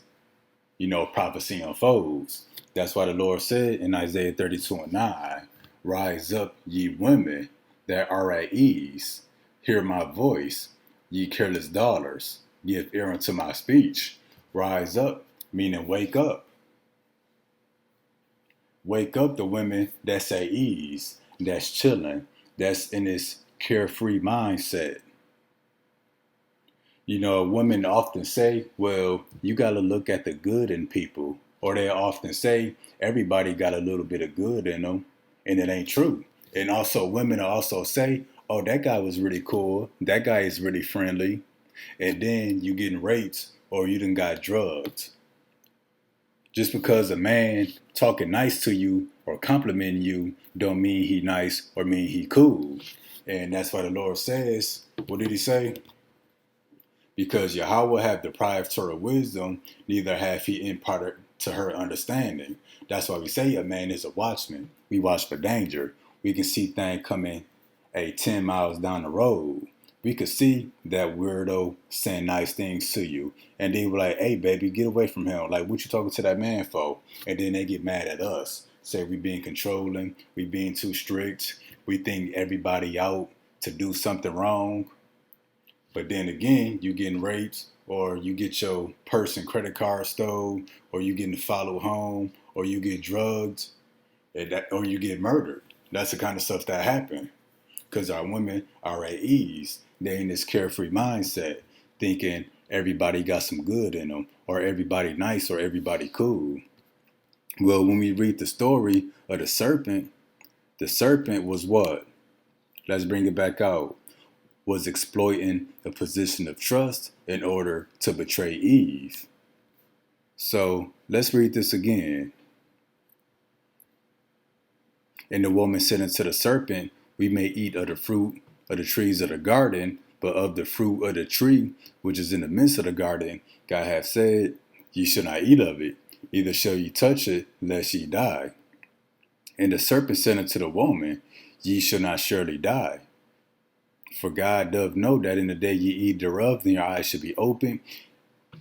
you know, prophecy unfolds. That's why the Lord said in Isaiah 32:9, rise up, ye women that are at ease. Hear my voice, ye careless daughters. Give ear unto my speech. Rise up, meaning wake up. Wake up the women that's at ease, that's chilling, that's in this carefree mindset. You know, women often say, well, you got to look at the good in people. Or they often say, everybody got a little bit of good in them. And it ain't true. And also, women also say, oh, that guy was really cool. That guy is really friendly. And then you getting raped or you done got drugged. Just because a man talking nice to you or complimenting you don't mean he nice or mean he cool. And that's why the Lord says, what did he say? Because Yahweh have deprived her of wisdom, neither hath he imparted to her understanding. That's why we say a man is a watchman. We watch for danger. We can see things coming 10 miles down the road. We could see that weirdo saying nice things to you. And then we're like, hey, baby, get away from him. Like, what you talking to that man for? And then they get mad at us. Say we being controlling. We being too strict. We think everybody out to do something wrong. But then again, you getting raped, or you get your purse and credit card stolen, or you getting followed home, or you get drugged, or you get murdered. That's the kind of stuff that happen. Because our women are at ease. They're in this carefree mindset, thinking everybody got some good in them, or everybody nice, or everybody cool. Well, when we read the story of the serpent was what? Let's bring it back out. Was exploiting a position of trust in order to betray Eve. So let's read this again. And the woman said unto the serpent, we may eat of the fruit of the trees of the garden, but of the fruit of the tree which is in the midst of the garden, God hath said, ye shall not eat of it, neither shall ye touch it, lest ye die. And the serpent said unto the woman, ye shall not surely die. For God doth know that in the day ye eat thereof, then your eyes shall be opened,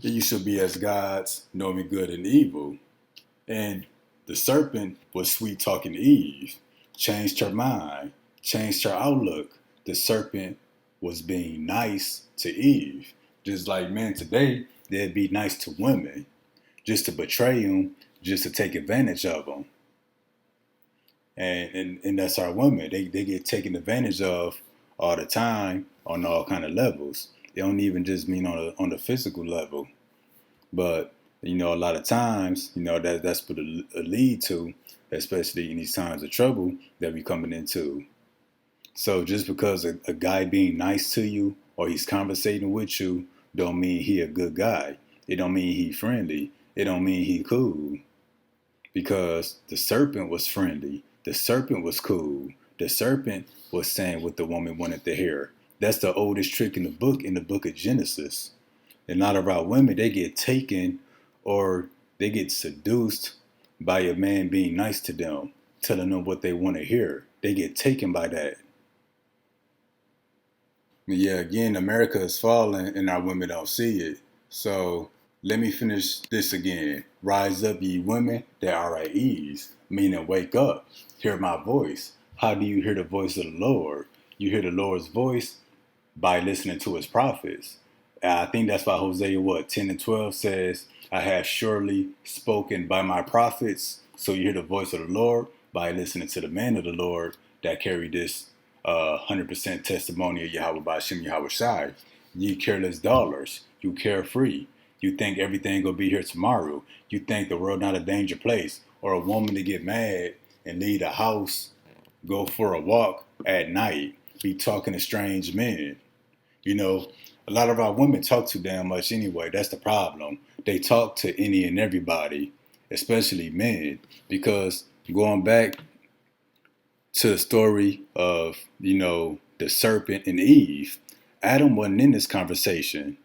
and you shall be as gods, knowing good and evil. And the serpent was sweet talking to Eve, changed her mind, changed her outlook. The serpent was being nice to Eve. Just like men today, they'd be nice to women, just to betray them, just to take advantage of them. And that's our women. They get taken advantage of all the time on all kind of levels. It don't even just mean on the physical level, but you know, a lot of times, you know, that's what it lead to, especially in these times of trouble that we coming into. So just because a guy being nice to you or he's conversating with you, don't mean he a good guy. It don't mean he friendly. It don't mean he cool. Because the serpent was friendly. The serpent was cool. The serpent was saying what the woman wanted to hear. That's the oldest trick in the book of Genesis. And a lot of our women, they get taken or they get seduced by a man being nice to them, telling them what they want to hear. They get taken by that. Yeah, again, America is falling and our women don't see it. So let me finish this again. Rise up, ye women that are at ease, meaning wake up, hear my voice. How do you hear the voice of the Lord? You hear the Lord's voice by listening to his prophets. I think that's why Hosea 10 and 12 says, I have surely spoken by my prophets. So you hear the voice of the Lord by listening to the man of the Lord that carried this 100% testimony of Yahweh Ba'Shem Yahweh Shai. Ye careless dollars, you carefree. You think everything will be here tomorrow. You think the world not a danger place. Or a woman to get mad and leave the house, go for a walk at night, be talking to strange men. You know, a lot of our women talk too damn much anyway. That's the problem. They talk to any and everybody, especially men, because going back to the story of, the serpent and Eve, Adam wasn't in this conversation.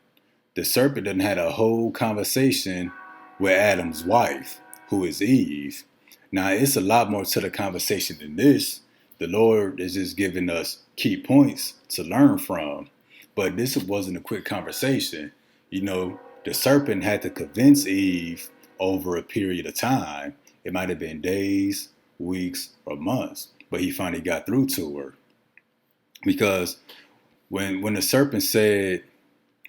The serpent done had a whole conversation with Adam's wife, who is Eve. Now, it's a lot more to the conversation than this. The Lord is just giving us key points to learn from. But this wasn't a quick conversation. The serpent had to convince Eve over a period of time. It might have been days, weeks, or months, but he finally got through to her. Because when the serpent said,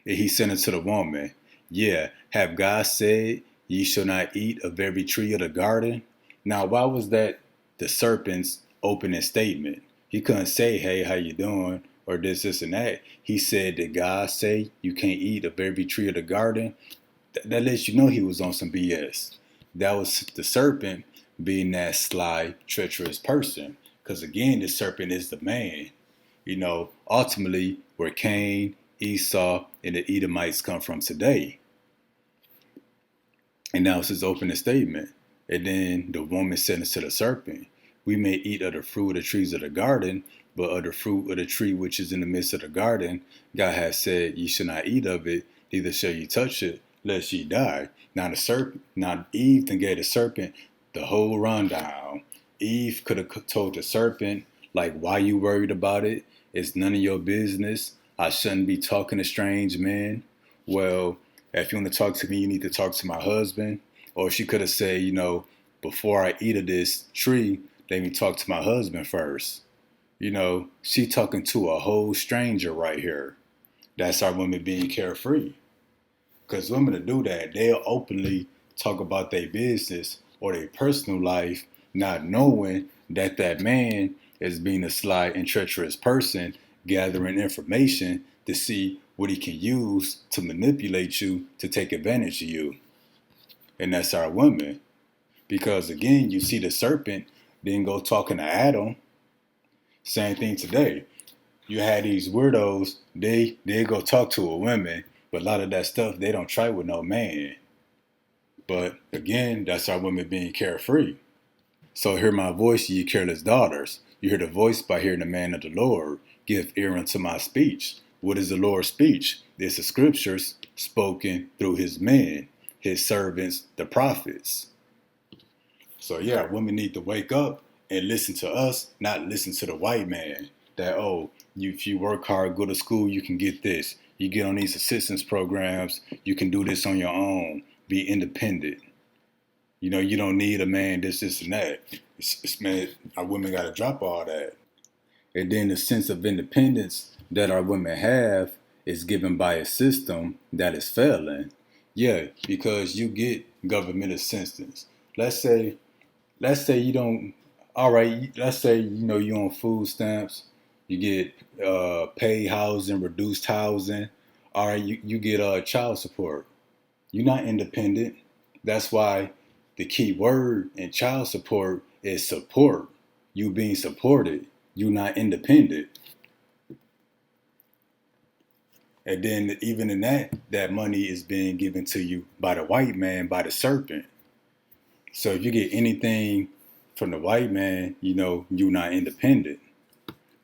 he sent it to the woman, yeah, have God said ye shall not eat of every tree of the garden? Now, why was that the serpent's opening statement? He couldn't say, hey, how you doing? Or this, and that. He said, did God say you can't eat of every tree of the garden? That lets you know he was on some BS. That was the serpent being that sly, treacherous person. Because again, the serpent is the man. Ultimately, where Cain, Esau, and the Edomites come from today. And that was his opening statement. And then the woman said to the serpent, we may eat of the fruit of the trees of the garden, but of the fruit of the tree which is in the midst of the garden, God has said, ye shall not eat of it, neither shall ye touch it, lest ye die. Now Eve then gave the serpent the whole rundown. Eve could have told the serpent, like, why you worried about it? It's none of your business. I shouldn't be talking to strange men. Well, if you want to talk to me, you need to talk to my husband. Or she could have said, before I eat of this tree, let me talk to my husband first. She talking to a whole stranger right here. That's our women being carefree. Because women to do that, they'll openly talk about their business or their personal life, not knowing that man is being a sly and treacherous person, gathering information to see what he can use to manipulate you, to take advantage of you. And that's our women. Because again, you see the serpent then go talking to Adam. Same thing today. You had these weirdos, they go talk to a woman, but a lot of that stuff they don't try with no man. But again, that's our women being carefree. So hear my voice, ye careless daughters. You hear the voice by hearing the man of the Lord. Give ear unto my speech. What is the Lord's speech? It's the scriptures spoken through his men, his servants, the prophets. So yeah, women need to wake up and listen to us, not listen to the white man. That, if you work hard, go to school, you can get this. You get on these assistance programs, you can do this on your own. Be independent. You don't need a man, this, and that. Man, our women got to drop all that. And then the sense of independence that our women have is given by a system that is failing. Yeah, because you get government assistance. Let's say you don't, all right, let's say, you on food stamps, you get paid housing, reduced housing. All right, you get child support. You're not independent. That's why the key word in child support is support. You being supported. You're not independent. And then even in that money is being given to you by the white man, by the serpent. So if you get anything from the white man, you're not independent.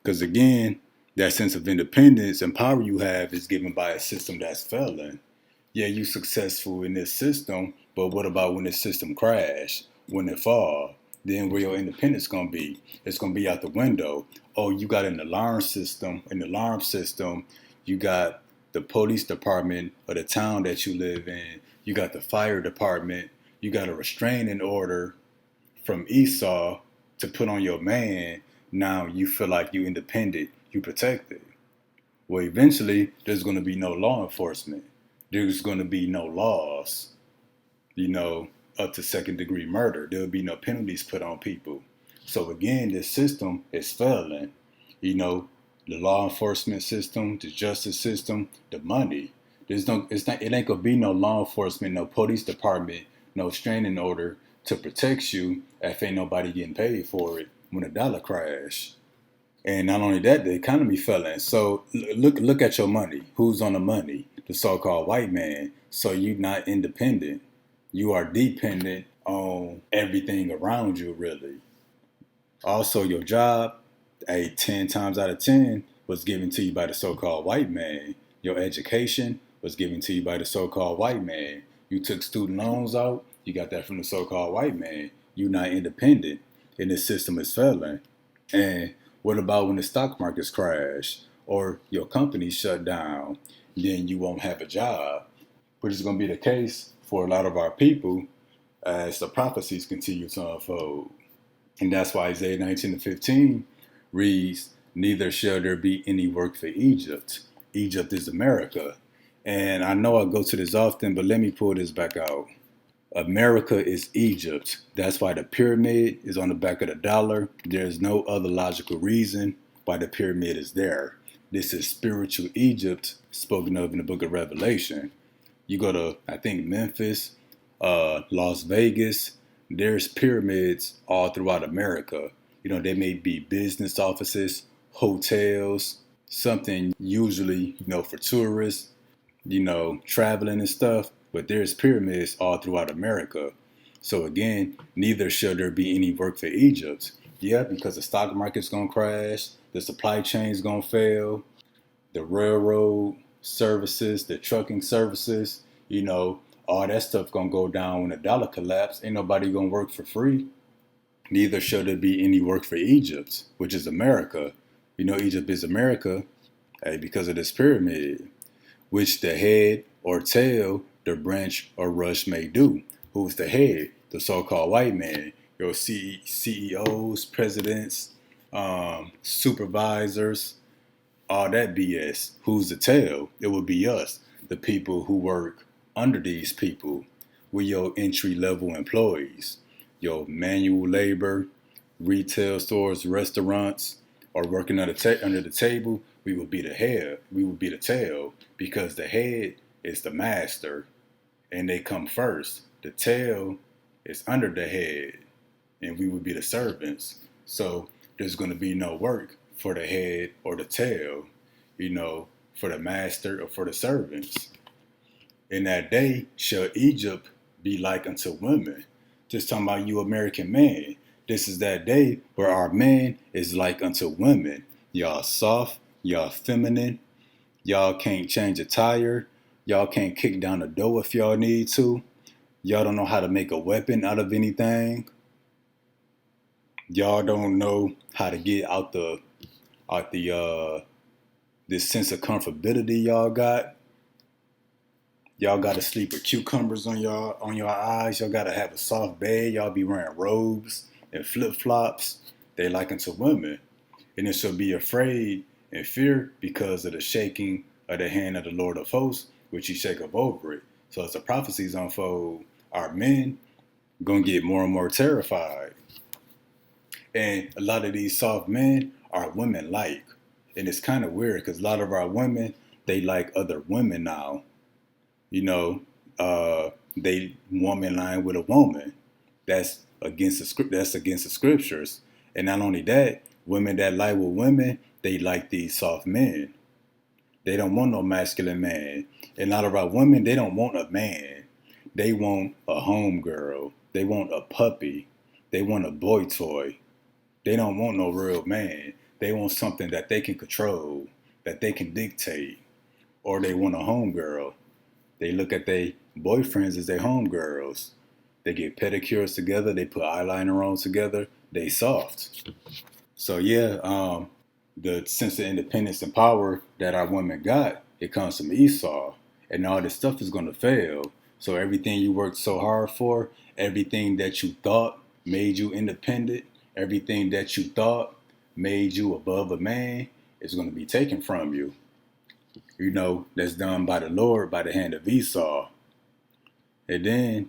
Because again, that sense of independence and power you have is given by a system that's failing. Yeah, you successful in this system, but what about when this system crash, when it fall? Then where your independence gonna be? It's gonna be out the window. Oh, you got an alarm system. An alarm system. You got the police department of the town that you live in. You got the fire department. You got a restraining order from Esau to put on your man. Now you feel like you independent. You protected. Well, eventually there's gonna be no law enforcement. There's gonna be no laws up to second degree murder. There'll be no penalties put on people. So again, this system is failing. The law enforcement system, the justice system, the money. It ain't gonna be no law enforcement, no police department, no restraining order to protect you if ain't nobody getting paid for it when the dollar crash. And not only that, the economy failing. So look at your money. Who's on the money? The so-called white man. So you're not independent. You are dependent on everything around you, really. Also, your job, 10 times out of 10, was given to you by the so-called white man. Your education was given to you by the so-called white man. You took student loans out, you got that from the so-called white man. You're not independent, and this system is failing. And what about when the stock markets crash or your company shut down? Then you won't have a job, which is going to be the case for a lot of our people as the prophecies continue to unfold. And that's why Isaiah 19:15 reads, "Neither shall there be any work for Egypt." Egypt is America. And I know I go to this often, but let me pull this back out. America is Egypt. That's why the pyramid is on the back of the dollar. There's no other logical reason why the pyramid is there. This is spiritual Egypt spoken of in the book of Revelation. You go to, I think, Memphis, Las Vegas, there's pyramids all throughout America. They may be business offices, hotels, something usually, for tourists, traveling and stuff, but there's pyramids all throughout America. So again, neither shall there be any work for Egypt. Yeah, because the stock market's gonna crash, the supply chain's gonna fail, the railroad services, the trucking services, all that stuff gonna go down when the dollar collapse. Ain't nobody gonna work for free. Neither shall there be any work for Egypt, which is America. Egypt is America, because of this pyramid, which the head or tail, the branch or rush may do. Who's the head? The so-called white man. Your CEOs, presidents, supervisors, all that BS. Who's the tail? It would be us, the people who work under these people. We're your entry-level employees. Your manual labor, retail stores, restaurants, or working under the table. We will be the head. We will be the tail, because the head is the master and they come first. The tail is under the head and we will be the servants. So there's going to be no work for the head or the tail, for the master or for the servants. In that day shall Egypt be like unto women. Just talking about you American man. This is that day where our man is like unto women. Y'all soft, y'all feminine, y'all can't change a tire, y'all can't kick down a door if y'all need to. Y'all don't know how to make a weapon out of anything. Y'all don't know how to get out the this sense of comfortability y'all got. Y'all gotta sleep with cucumbers on your eyes. Y'all gotta have a soft bed. Y'all be wearing robes and flip-flops. They like unto women. And it shall be afraid and fear because of the shaking of the hand of the Lord of hosts, which he shaketh over it. So as the prophecies unfold, our men gonna get more and more terrified. And a lot of these soft men are women like. And it's kind of weird because a lot of our women, they like other women now. They woman line with a woman. That's against the script. That's against the scriptures. And not only that, women that lie with women, they like these soft men. They don't want no masculine man. And a lot of our women, they don't want a man. They want a home girl. They want a puppy. They want a boy toy. They don't want no real man. They want something that they can control, that they can dictate, or they want a homegirl. They look at their boyfriends as their homegirls. They get pedicures together. They put eyeliner on together. They soft. So yeah, the sense of independence and power that our women got, it comes from Esau, and all this stuff is going to fail. So everything you worked so hard for, everything that you thought made you independent, everything that you thought made you above a man, is going to be taken from you. You know, that's done by the Lord by the hand of Esau. And then,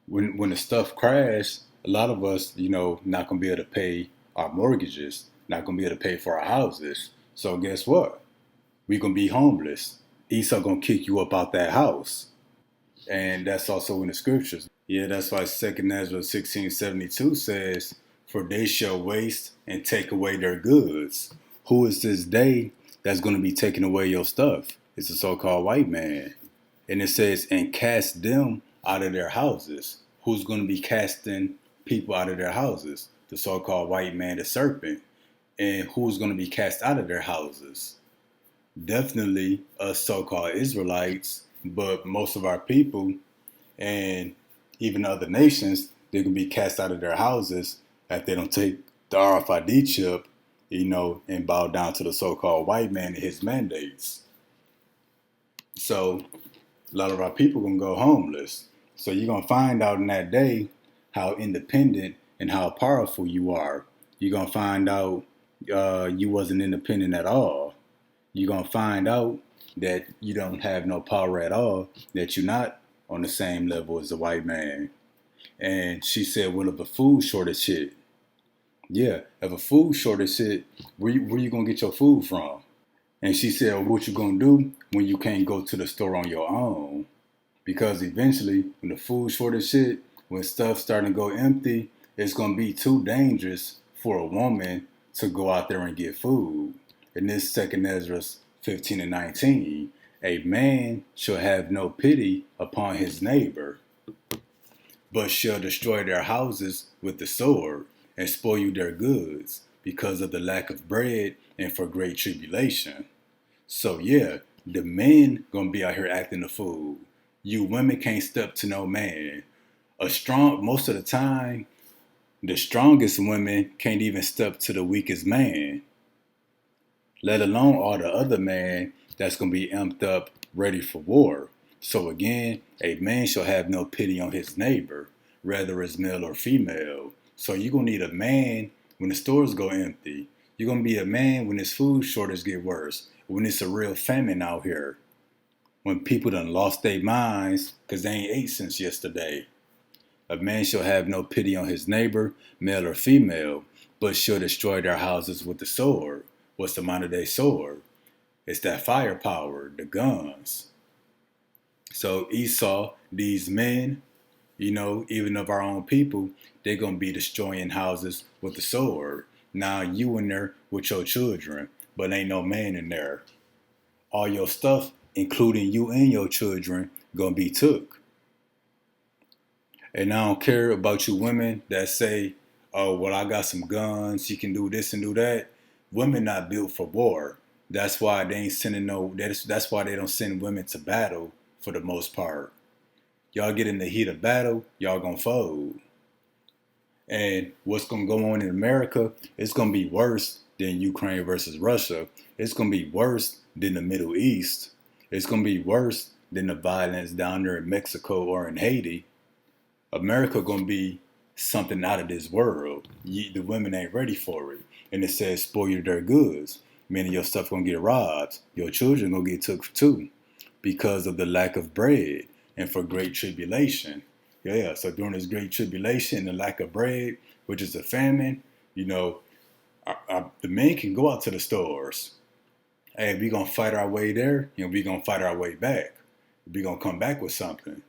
when the stuff crashed, a lot of us, not gonna be able to pay our mortgages, not gonna be able to pay for our houses. So guess what? We gonna be homeless. Esau gonna kick you up out that house. And that's also in the scriptures. Yeah, that's why 2nd Ezra 16:72 says, "For they shall waste and take away their goods." Who is this they that's gonna be taking away your stuff? It's the so-called white man. And it says, "And cast them out of their houses." Who's going to be casting people out of their houses? The so-called white man, the serpent. And who's going to be cast out of their houses? Definitely us so-called Israelites, but most of our people and even other nations, they can be cast out of their houses if they don't take the RFID chip, and bow down to the so-called white man and his mandates. So a lot of our people gonna go homeless. So you're gonna find out in that day how independent and how powerful you are. You're gonna find out you wasn't independent at all. You're gonna find out that you don't have no power at all, that you're not on the same level as the white man. And she said, well, if a food shortage hit, yeah, if a food shortage hit, where you gonna get your food from? And she said, well, what you gonna do when you can't go to the store on your own? Because eventually, when the food shortage hit, when stuff starting to go empty, it's gonna be too dangerous for a woman to go out there and get food. In this 2nd Ezra 15:19, a man shall have no pity upon his neighbor, but shall destroy their houses with the sword and spoil you their goods because of the lack of bread and for great tribulation. So yeah, the men gonna be out here acting a fool. You women can't step to no man. Most of the time, the strongest women can't even step to the weakest man, let alone all the other men that's gonna be amped up, ready for war. So again, a man shall have no pity on his neighbor, whether it's male or female. So you're gonna need a man when the stores go empty. You're gonna be a man when this food shortage get worse, when it's a real famine out here, when people done lost their minds because they ain't ate since yesterday. A man shall have no pity on his neighbor, male or female, but shall destroy their houses with the sword. What's the modern day sword? It's that firepower, the guns. So Esau, these men, even of our own people, they're going to be destroying houses with the sword. Now you in there with your children, but ain't no man in there. All your stuff, including you and your children, going to be took. And I don't care about you women that say, oh, well, I got some guns, you can do this and do that. Women not built for war. That's why they ain't sending that's why they don't send women to battle for the most part. Y'all get in the heat of battle, y'all gonna fold. And what's gonna go on in America, it's gonna be worse than Ukraine versus Russia. It's gonna be worse than the Middle East. It's gonna be worse than the violence down there in Mexico or in Haiti. America gonna be something out of this world. The women ain't ready for it. And it says spoil their goods, meaning your stuff gonna get robbed. Your children gonna get took too, because of the lack of bread and for great tribulation. Yeah, so during this great tribulation and the lack of bread, which is a famine, the men can go out to the stores. Hey, we gonna fight our way there, we gonna fight our way back. We gonna come back with something.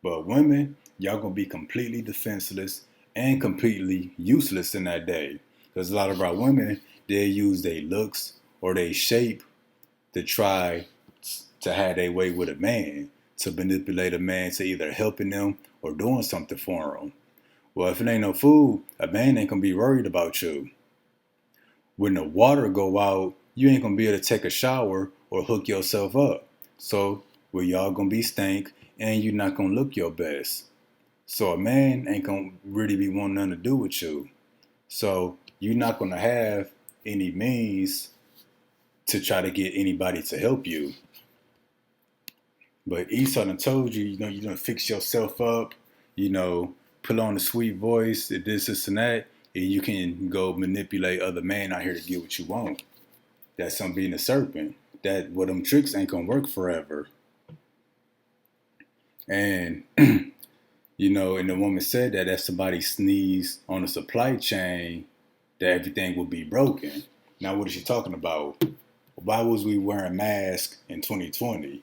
But women, y'all gonna be completely defenseless and completely useless in that day. Because a lot of our women, they use their looks or their shape to try to have their way with a man, to manipulate a man to either helping them or doing something for them. Well, if it ain't no food, a man ain't gonna be worried about you. When the water go out, you ain't gonna be able to take a shower or hook yourself up. So well, y'all gonna be stank and you're not gonna look your best. So a man ain't gonna really be wanting nothing to do with you. So you're not gonna have any means to try to get anybody to help you. But Esau done told you, you done fix yourself up, put on a sweet voice, this and that, and you can go manipulate other men out here to get what you want. That's him being a serpent. That what them tricks ain't gonna work forever. And and the woman said that if somebody sneezed on the supply chain, that everything would be broken. Now what is she talking about? Why was we wearing masks in 2020?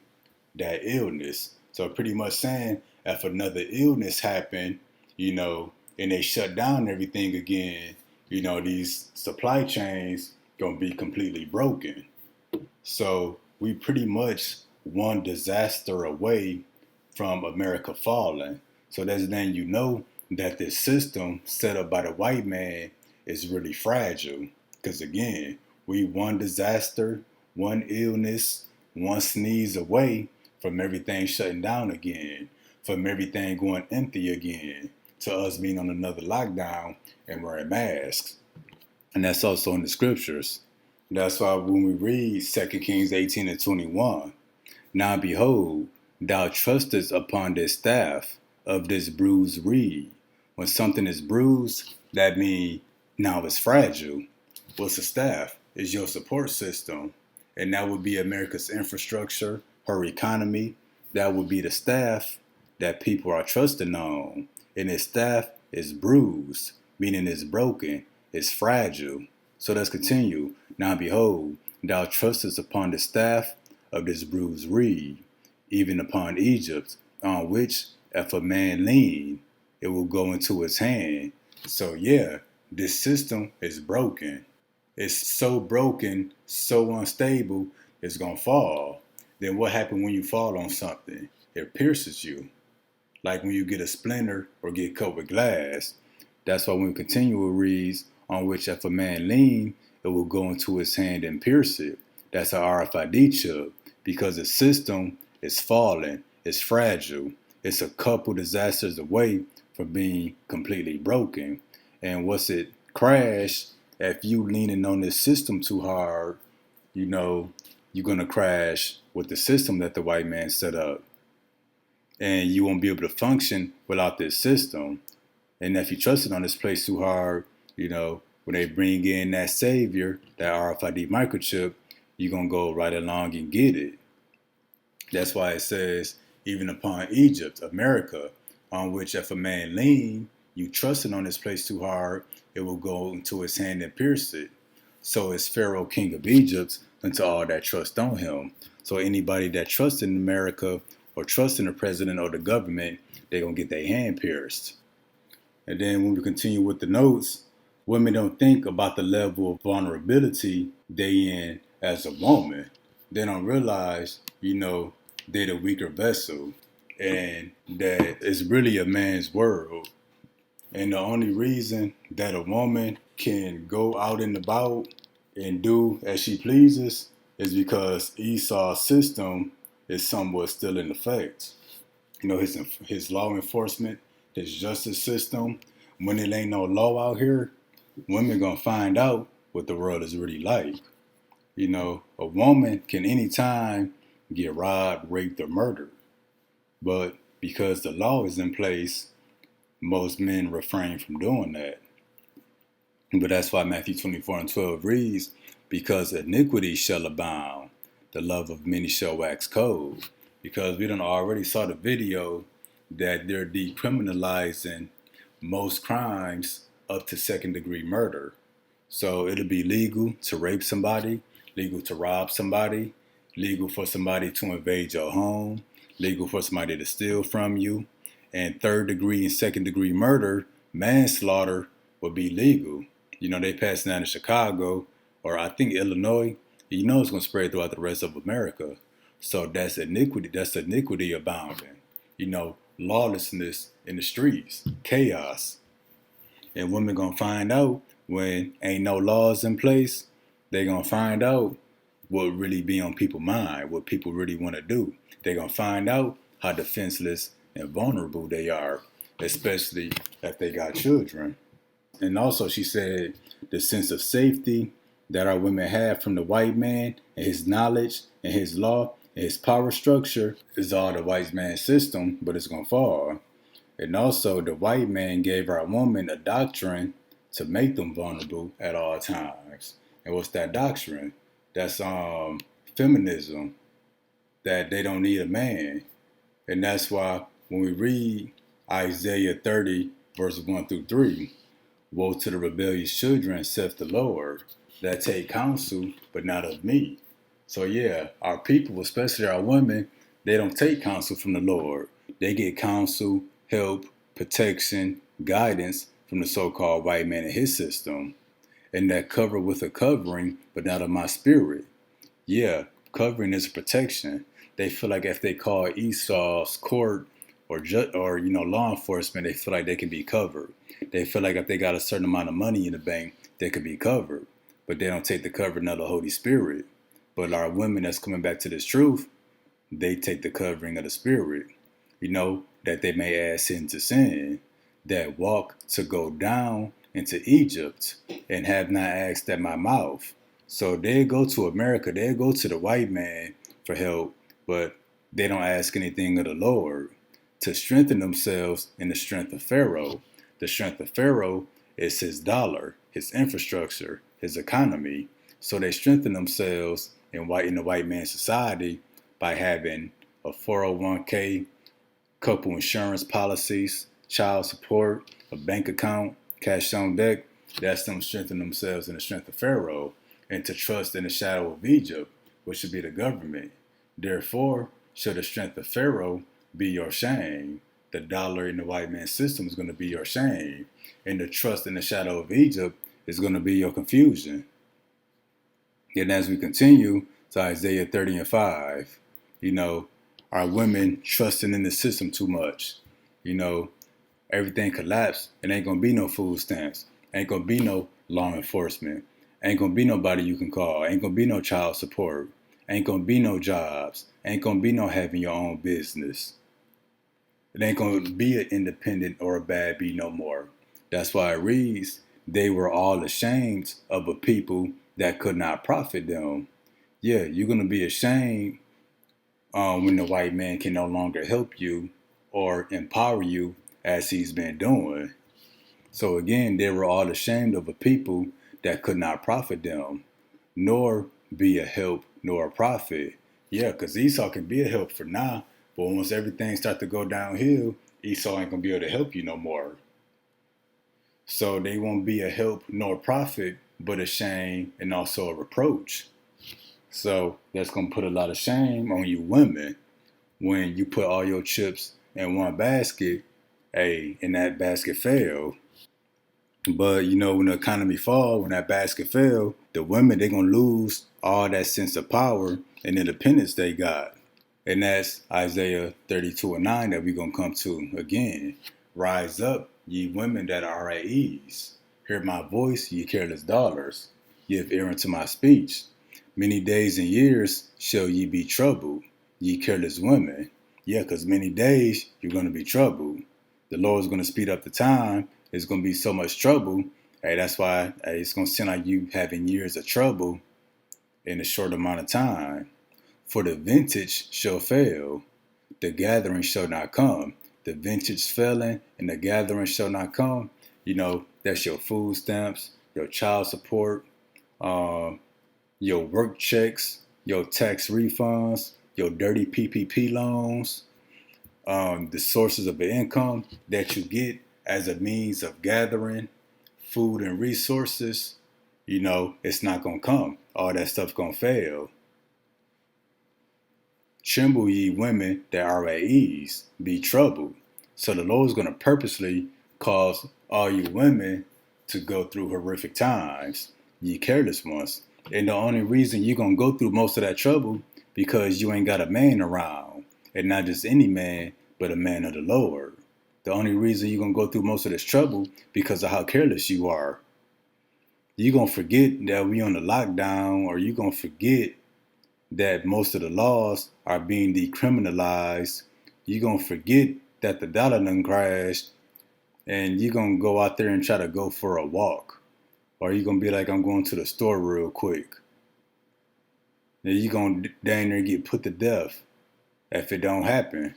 That illness. So pretty much saying if another illness happened, and they shut down everything again, these supply chains gonna be completely broken. So we pretty much one disaster away from America falling. So that's then that this system set up by the white man is really fragile. Because again, we one disaster, one illness, one sneeze away from everything shutting down again, from everything going empty again, to us being on another lockdown and wearing masks. And that's also in the scriptures. That's why when we read 2 Kings 18 and 21, now behold, thou trustest upon this staff of this bruised reed. When something is bruised, that means now it's fragile. What's a staff? It's your support system. And that would be America's infrastructure, her economy. That would be the staff that people are trusting on. And this staff is bruised, meaning it's broken, it's fragile. So let's continue. Now behold, thou trustest upon the staff of this bruised reed, even upon Egypt, on which if a man lean, it will go into his hand. So yeah, this system is broken. It's so broken, so unstable, it's gonna fall. Then what happens when you fall on something? It pierces you. Like when you get a splinter or get cut with glass. That's why when we continue it reads, on which if a man lean, it will go into his hand and pierce it. That's an RFID chip because the system is falling, it's fragile. It's a couple disasters away from being completely broken. And once it crash, if you leaning on this system too hard, you're gonna crash with the system that the white man set up. And you won't be able to function without this system. And if you trust it on this place too hard, when they bring in that savior, that RFID microchip, you're going to go right along and get it. That's why it says, even upon Egypt, America, on which if a man lean, you trust it on this place too hard, it will go into his hand and pierce it. So is Pharaoh, king of Egypt, unto all that trust on him. So anybody that trusts in America or trusts in the president or the government, they're going to get their hand pierced. And then when we continue with the notes, women don't think about the level of vulnerability they in as a woman. They don't realize, they're the weaker vessel and that it's really a man's world. And the only reason that a woman can go out and about and do as she pleases is because Esau's system is somewhat still in effect. His law enforcement, his justice system, when it ain't no law out here, women gonna find out what the world is really like. A woman can anytime get robbed, raped, or murdered. But because the law is in place, most men refrain from doing that. But that's why Matthew 24 and 12 reads, because iniquity shall abound, the love of many shall wax cold. Because we done already saw the video that they're decriminalizing most crimes up to second-degree murder. So it'll be legal to rape somebody, legal to rob somebody, legal for somebody to invade your home, legal for somebody to steal from you. And third-degree and second-degree murder, manslaughter, will be legal. They passed that in Chicago, or I think Illinois. It's going to spread throughout the rest of America. So that's iniquity. That's iniquity abounding. Lawlessness in the streets, chaos. And women gonna find out when ain't no laws in place. They gonna find out what really be on people's mind, what people really want to do. They gonna find out how defenseless and vulnerable they are, especially if they got children. And also, she said the sense of safety that our women have from the white man and his knowledge and his law and his power structure is all the white man's system, but it's gonna fall. And also, the white man gave our woman a doctrine to make them vulnerable at all times. And what's that doctrine? That's feminism, that they don't need a man. And that's why when we read Isaiah 30, verses 1 through 3, woe to the rebellious children, saith the Lord, that take counsel, but not of me. So yeah, our people, especially our women, they don't take counsel from the Lord. They get counsel, help, protection, guidance from the so-called white man and his system. And that cover with a covering, but not of my spirit. Yeah, covering is a protection. They feel like if they call Esau's court or law enforcement, they feel like they can be covered. They feel like if they got a certain amount of money in the bank, they could be covered. But they don't take the covering of the Holy Spirit. But our women that's coming back to this truth, they take the covering of the Spirit. That they may add sin to sin, that walk to go down into Egypt and have not asked at my mouth. So they go to America, they go to the white man for help, but they don't ask anything of the Lord to strengthen themselves in the strength of Pharaoh. The strength of Pharaoh is his dollar, his infrastructure, his economy. So they strengthen themselves in the white man society by having a 401k, couple insurance policies, child support, a bank account, cash on deck. That's them strengthening themselves in the strength of Pharaoh and to trust in the shadow of Egypt, which should be the government. Therefore, should the strength of Pharaoh be your shame, the dollar in the white man's system is going to be your shame, and the trust in the shadow of Egypt is going to be your confusion. And as we continue to Isaiah 30 and 5, our women trusting in the system too much. Everything collapsed. It ain't going to be no food stamps. Ain't going to be no law enforcement. Ain't going to be nobody you can call. Ain't going to be no child support. Ain't going to be no jobs. Ain't going to be no having your own business. It ain't going to be an independent or a bad bee no more. That's why it reads, they were all ashamed of a people that could not profit them. Yeah, you're going to be ashamed when the white man can no longer help you or empower you as he's been doing. So again, they were all ashamed of a people that could not profit them, nor be a help nor a profit. Yeah, because Esau can be a help for now, but once everything starts to go downhill, Esau ain't going to be able to help you no more. So they won't be a help nor a profit, but a shame and also a reproach. So that's going to put a lot of shame on you women when you put all your chips in one basket, and that basket failed. But when the economy fall, when that basket fell, the women, they're going to lose all that sense of power and independence they got. And that's Isaiah 32 and 9 that we're going to come to again. Rise up, ye women that are at ease. Hear my voice, ye careless daughters. Give ear unto my speech. Many days and years shall ye be troubled, ye careless women. Yeah, because many days you're going to be troubled. The Lord's going to speed up the time. It's going to be so much trouble. Hey, that's why it's going to seem like you having years of trouble in a short amount of time. For the vintage shall fail, the gathering shall not come. The vintage failing and the gathering shall not come. That's your food stamps, your child support, your work checks, your tax refunds, your dirty PPP loans, the sources of the income that you get as a means of gathering food and resources. It's not going to come. All that stuff's going to fail. Tremble ye women that are at ease, be troubled. So the Lord's going to purposely cause all you women to go through horrific times, ye careless ones. And the only reason you're going to go through most of that trouble because you ain't got a man around. And not just any man, but a man of the Lord. The only reason you're going to go through most of this trouble because of how careless you are. You're going to forget that we on the lockdown, or you're going to forget that most of the laws are being decriminalized. You're going to forget that the dollar done crashed, and you're going to go out there and try to go for a walk. Or you're going to be like, I'm going to the store real quick. And you're going to down there get put to death if it don't happen.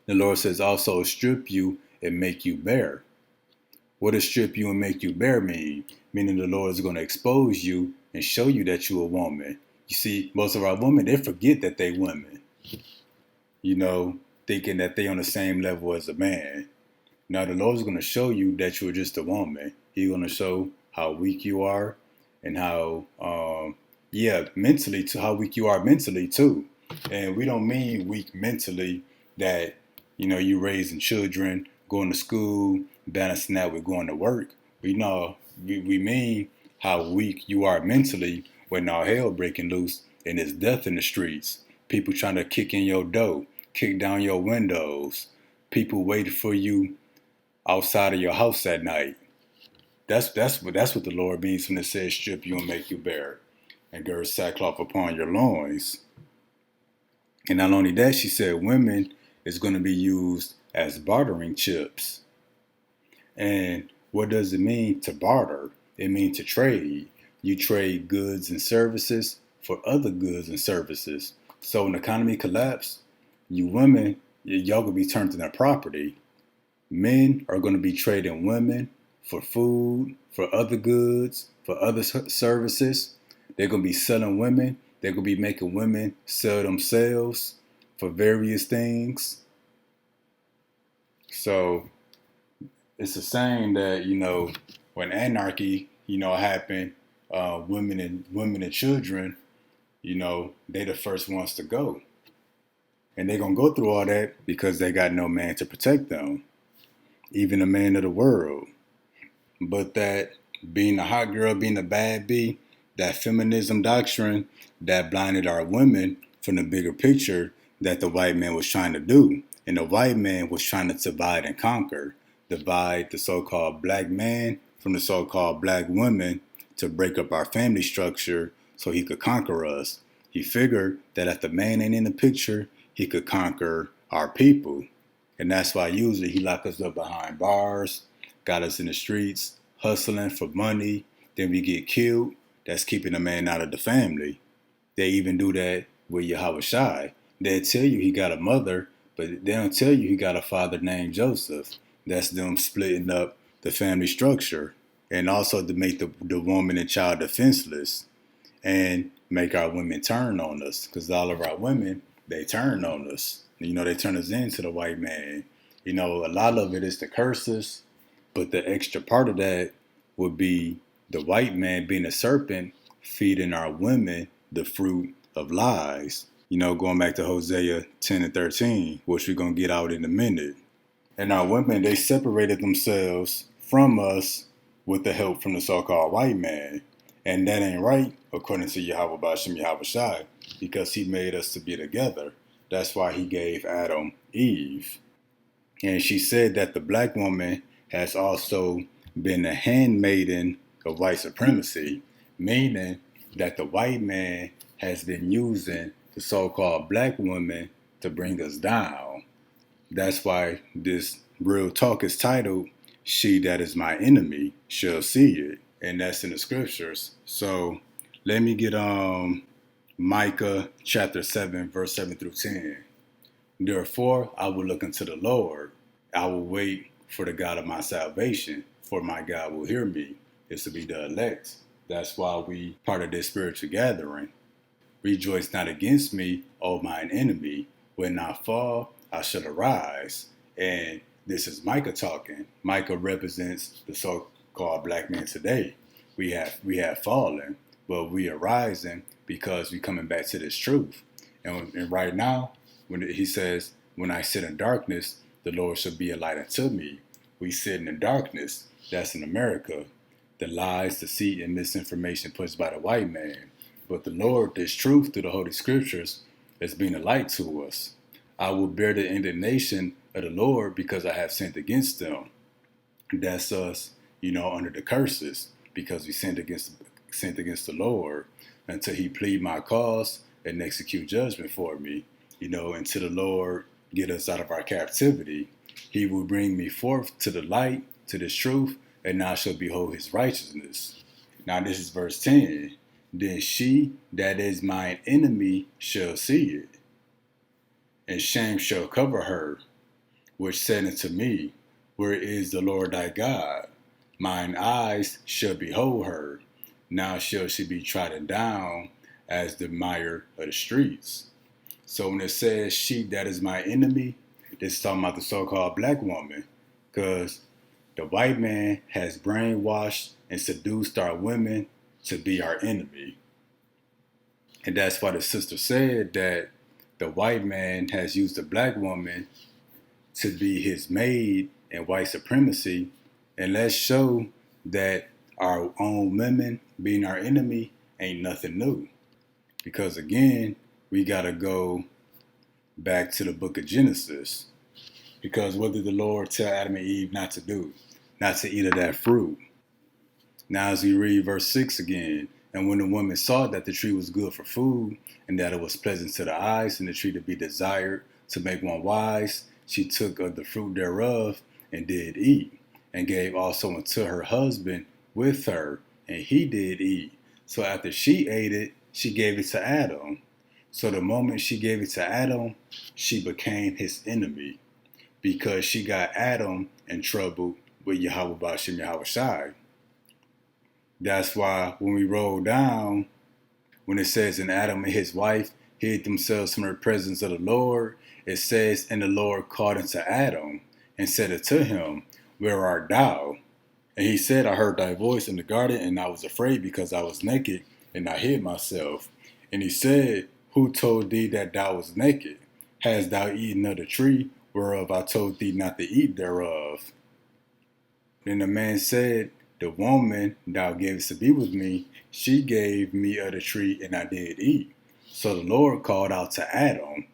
The Lord says also strip you and make you bare. What does strip you and make you bare mean? Meaning the Lord is going to expose you and show you that you're a woman. You see, most of our women, they forget that they women. You know, thinking that they on the same level as a man. Now the Lord's going to show you that you're just a woman. He's going to show how weak you are and how, mentally, to how weak you are mentally too. And we don't mean weak mentally that, you know, you raising children, going to school, balancing that with going to work. We mean how weak you are mentally when all hell breaking loose and there's death in the streets. People trying to kick in your door, kick down your windows. People waiting for you outside of your house at night. That's what the Lord means when it says strip you and make you bare, and gird sackcloth upon your loins. And not only that, she said women is going to be used as bartering chips. And what does it mean to barter? It means to trade. You trade goods and services for other goods and services. So when the economy collapses, you women, y'all gonna be turned into property. Men are going to be trading women for food, for other goods, for other services. They're going to be selling women. They're going to be making women sell themselves for various things. So it's a saying that, you know, when anarchy, you know, happened, women and children, you know, they the first ones to go. And they're going to go through all that because they got no man to protect them. Even a man of the world. But that being a hot girl, being a bad bee, that feminism doctrine that blinded our women from the bigger picture that the white man was trying to do. And the white man was trying to divide and conquer. Divide the so-called black man from the so-called black woman to break up our family structure so he could conquer us. He figured that if the man ain't in the picture, he could conquer our people. And that's why usually he locked us up behind bars, got us in the streets, hustling for money. Then we get killed. That's keeping a man out of the family. They even do that with Yahweh Shai. They'll tell you he got a mother, but they don't tell you he got a father named Joseph. That's them splitting up the family structure. And also to make the woman and child defenseless and make our women turn on us. Because all of our women, they turn on us. You know, they turn us into the white man. You know, a lot of it is the curses, but the extra part of that would be the white man being a serpent, feeding our women the fruit of lies. You know, going back to Hosea 10 and 13, which we're going to get out in a minute. And our women, they separated themselves from us with the help from the so-called white man. And that ain't right, according to Yahweh Bashem Yahweh Shai, because he made us to be together. That's why he gave Adam Eve. And she said that the black woman has also been a handmaiden of white supremacy, meaning that the white man has been using the so-called black woman to bring us down. That's why this real talk is titled, She That Is My Enemy Shall See It. And that's in the scriptures. So let me get Micah chapter 7, verse 7 through 10. Therefore, I will look unto the Lord. I will wait for the God of my salvation, for my God will hear me. This will be the elect. That's why we part of this spiritual gathering. Rejoice not against me, O mine enemy. When I fall, I shall arise. And this is Micah talking. Micah represents the so-called black man today. We have fallen, but we are rising because we're coming back to this truth. And right now, when he says, when I sit in darkness, the Lord shall be a light unto me. We sit in the darkness. That's in America. The lies, deceit, and misinformation pushed by the white man. But the Lord, this truth through the Holy Scriptures, is being a light to us. I will bear the indignation of the Lord because I have sinned against them. That's us, under the curses because we sinned against the Lord until he plead my cause and execute judgment for me, until the Lord get us out of our captivity. He will bring me forth to the light, to this truth, and I shall behold his righteousness. Now this is verse 10. Then she that is mine enemy shall see it, and shame shall cover her, which said unto me, where is the Lord thy God? Mine eyes shall behold her. Now shall she be trodden down as the mire of the streets. So when it says she that is my enemy, this is talking about the so-called black woman, because the white man has brainwashed and seduced our women to be our enemy. And that's why the sister said that the white man has used the black woman to be his maid in white supremacy. And let's show that our own women being our enemy ain't nothing new. Because again, we got to go back to the book of Genesis. Because what did the Lord tell Adam and Eve not to do? Not to eat of that fruit. Now as we read verse 6 again, and when the woman saw that the tree was good for food, and that it was pleasant to the eyes, and the tree to be desired to make one wise, she took of the fruit thereof, and did eat, and gave also unto her husband with her, and he did eat. So after she ate it, she gave it to Adam. So the moment she gave it to Adam, she became his enemy, because she got Adam in trouble with Yahweh Ba'ashem Yahweh Shai. That's why when we roll down, when it says, and Adam and his wife hid themselves from the presence of the Lord, it says, and the Lord called unto Adam and said unto him, where art thou? And he said, I heard thy voice in the garden, and I was afraid because I was naked, and I hid myself. And he said, who told thee that thou was naked? Hast thou eaten of the tree whereof I told thee not to eat thereof? Then the man said, the woman thou gavest to be with me, she gave me of the tree, and I did eat. So the Lord called out to Adam,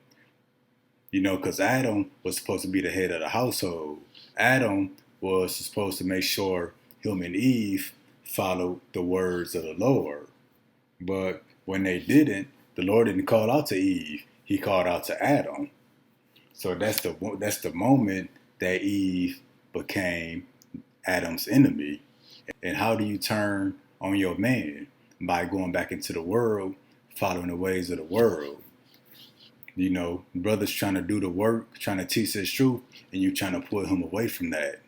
because Adam was supposed to be the head of the household. Adam was supposed to make sure him and Eve followed the words of the Lord. But when they didn't, the Lord didn't call out to Eve. He called out to Adam. So that's the moment that Eve became Adam's enemy. And how do you turn on your man? By going back into the world, following the ways of the world. Brothers trying to do the work, trying to teach this truth, and you trying to pull him away from that.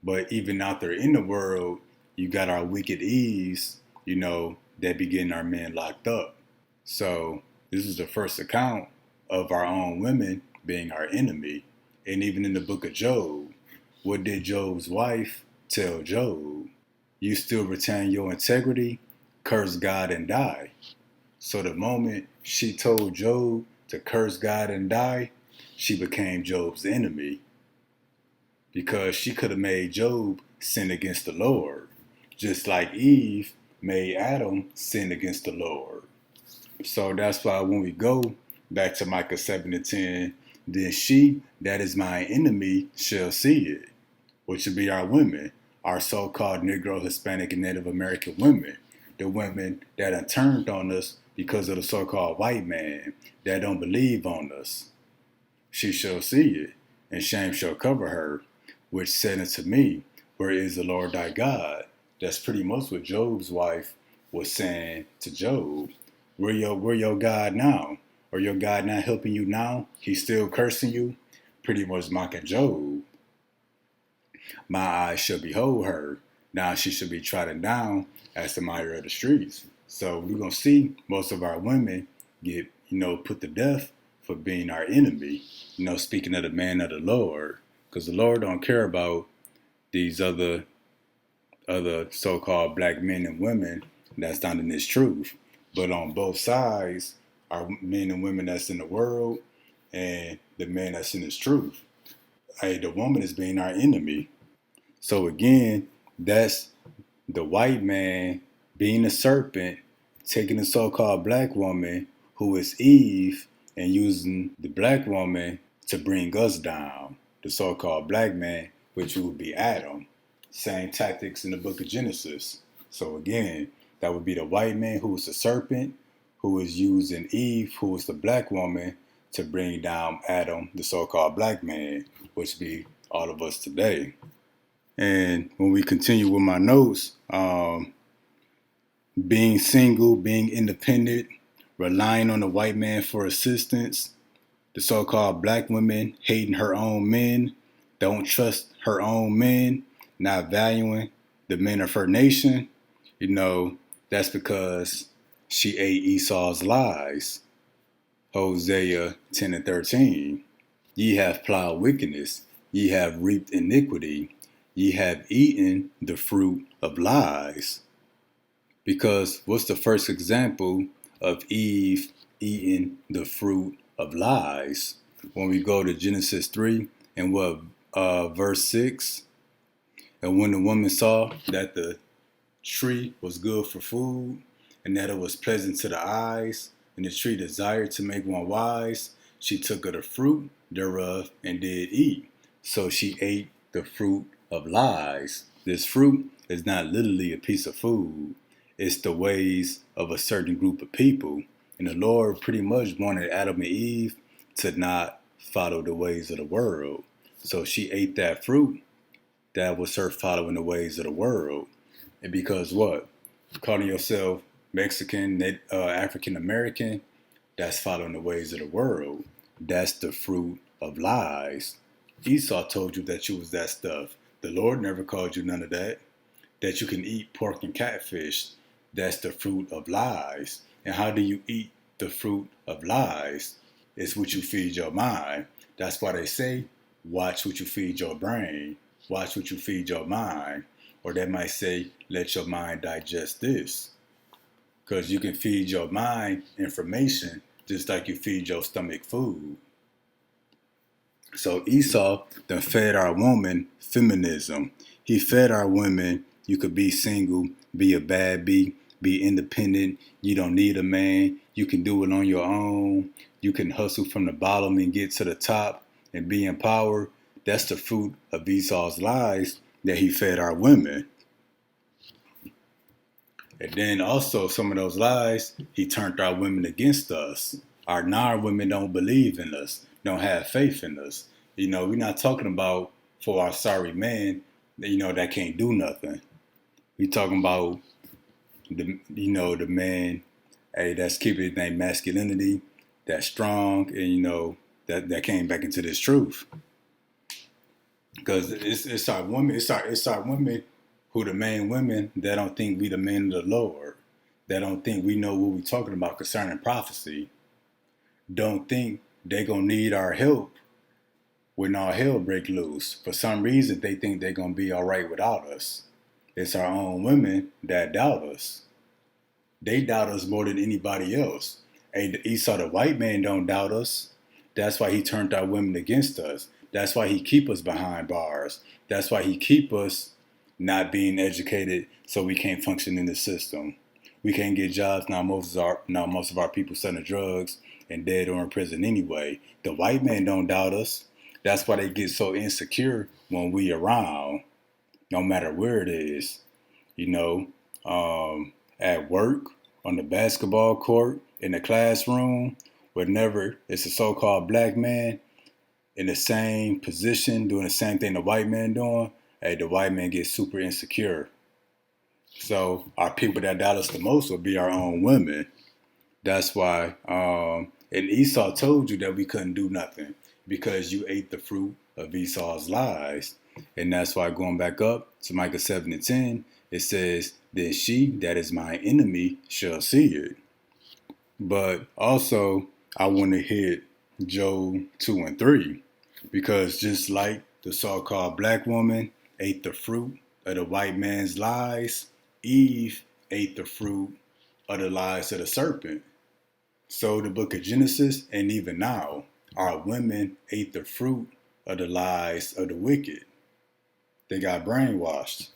But even out there in the world, you got our wicked Eves, that be getting our men locked up. So this is the first account of our own women being our enemy. And even in the book of Job, what did Job's wife tell Job? You still retain your integrity, curse God and die. So the moment she told Job to curse God and die, she became Job's enemy. Because she could have made Job sin against the Lord, just like Eve made Adam sin against the Lord. So that's why when we go back to Micah 7:10, then she that is my enemy shall see it, which would be our women, our so-called Negro, Hispanic, and Native American women, the women that have turned on us because of the so-called white man that don't believe on us. She shall see it, and shame shall cover her, which said unto me, where is the Lord thy God? That's pretty much what Job's wife was saying to Job. Where your God now? Or your God not helping you now? He's still cursing you? Pretty much mocking Job. My eyes shall behold her. Now she shall be trodden down as the mire of the streets. So we're going to see most of our women get, put to death for being our enemy. Speaking of the man of the Lord. Because the Lord don't care about these other so-called black men and women that's not in this truth. But on both sides, our men and women that's in the world and the man that's in his truth. The woman is being our enemy. So again, that's the white man being a serpent, taking the so-called black woman who is Eve and using the black woman to bring us down, the so-called black man, which would be Adam. Same tactics in the book of Genesis. So again, that would be the white man who was the serpent, who is using Eve, who was the black woman, to bring down Adam, the so-called black man, which be all of us today. And when we continue with my notes, being single, being independent, relying on the white man for assistance, the so-called black woman hating her own men, don't trust her own men, not valuing the men of her nation, that's because she ate Esau's lies. Hosea 10 and 13. Ye have plowed wickedness, ye have reaped iniquity, ye have eaten the fruit of lies. Because what's the first example of Eve eating the fruit of lies? When we go to Genesis 3 and verse 6, and when the woman saw that the tree was good for food, and that it was pleasant to the eyes, and the tree desired to make one wise, she took of the fruit thereof and did eat. So she ate the fruit of lies. This fruit is not literally a piece of food. It's the ways of a certain group of people. And the Lord pretty much wanted Adam and Eve to not follow the ways of the world. So she ate that fruit that was her following the ways of the world. And because what? Calling yourself Mexican, African American, that's following the ways of the world. That's the fruit of lies. Esau told you that you was that stuff. The Lord never called you none of that. That you can eat pork and catfish. That's the fruit of lies. And how do you eat the fruit of lies? It's what you feed your mind. That's why they say, watch what you feed your brain. Watch what you feed your mind. Or they might say, let your mind digest this. Because you can feed your mind information just like you feed your stomach food. So Esau done fed our woman feminism. He fed our women, you could be single, be a bad bee, be independent. You don't need a man. You can do it on your own. You can hustle from the bottom and get to the top and be in power. That's the fruit of Esau's lies that he fed our women. And then also some of those lies, he turned our women against us. Our women don't believe in us, don't have faith in us. We're not talking about for our sorry man, that can't do nothing. We talking about the man, hey, that's keeping their masculinity, that's strong, and that came back into this truth. Because it's our women, it's our women who the main women that don't think we the men of the Lord, that don't think we know what we talking about concerning prophecy, don't think they gonna need our help when all hell break loose. For some reason, they think they're gonna be all right without us. It's our own women that doubt us. They doubt us more than anybody else. Hey, Esau, the white man, don't doubt us. That's why he turned our women against us. That's why he keep us behind bars. That's why he keep us not being educated so we can't function in the system. We can't get jobs. Now most of our people selling drugs and dead or in prison anyway. The white man don't doubt us. That's why they get so insecure when we around, no matter where it is. At work, on the basketball court, in the classroom, whenever it's a so-called black man in the same position, doing the same thing the white man doing, hey, the white man gets super insecure. So our people that doubt us the most will be our own women. That's why, and Esau told you that we couldn't do nothing because you ate the fruit of Esau's lies. And that's why going back up to Micah 7 and 10, it says, then she that is my enemy shall see it. But also, I want to hit Job 2 and 3, because just like the so-called black woman ate the fruit of the white man's lies, Eve ate the fruit of the lies of the serpent. So the book of Genesis, and even now, our women ate the fruit of the lies of the wicked. They got brainwashed.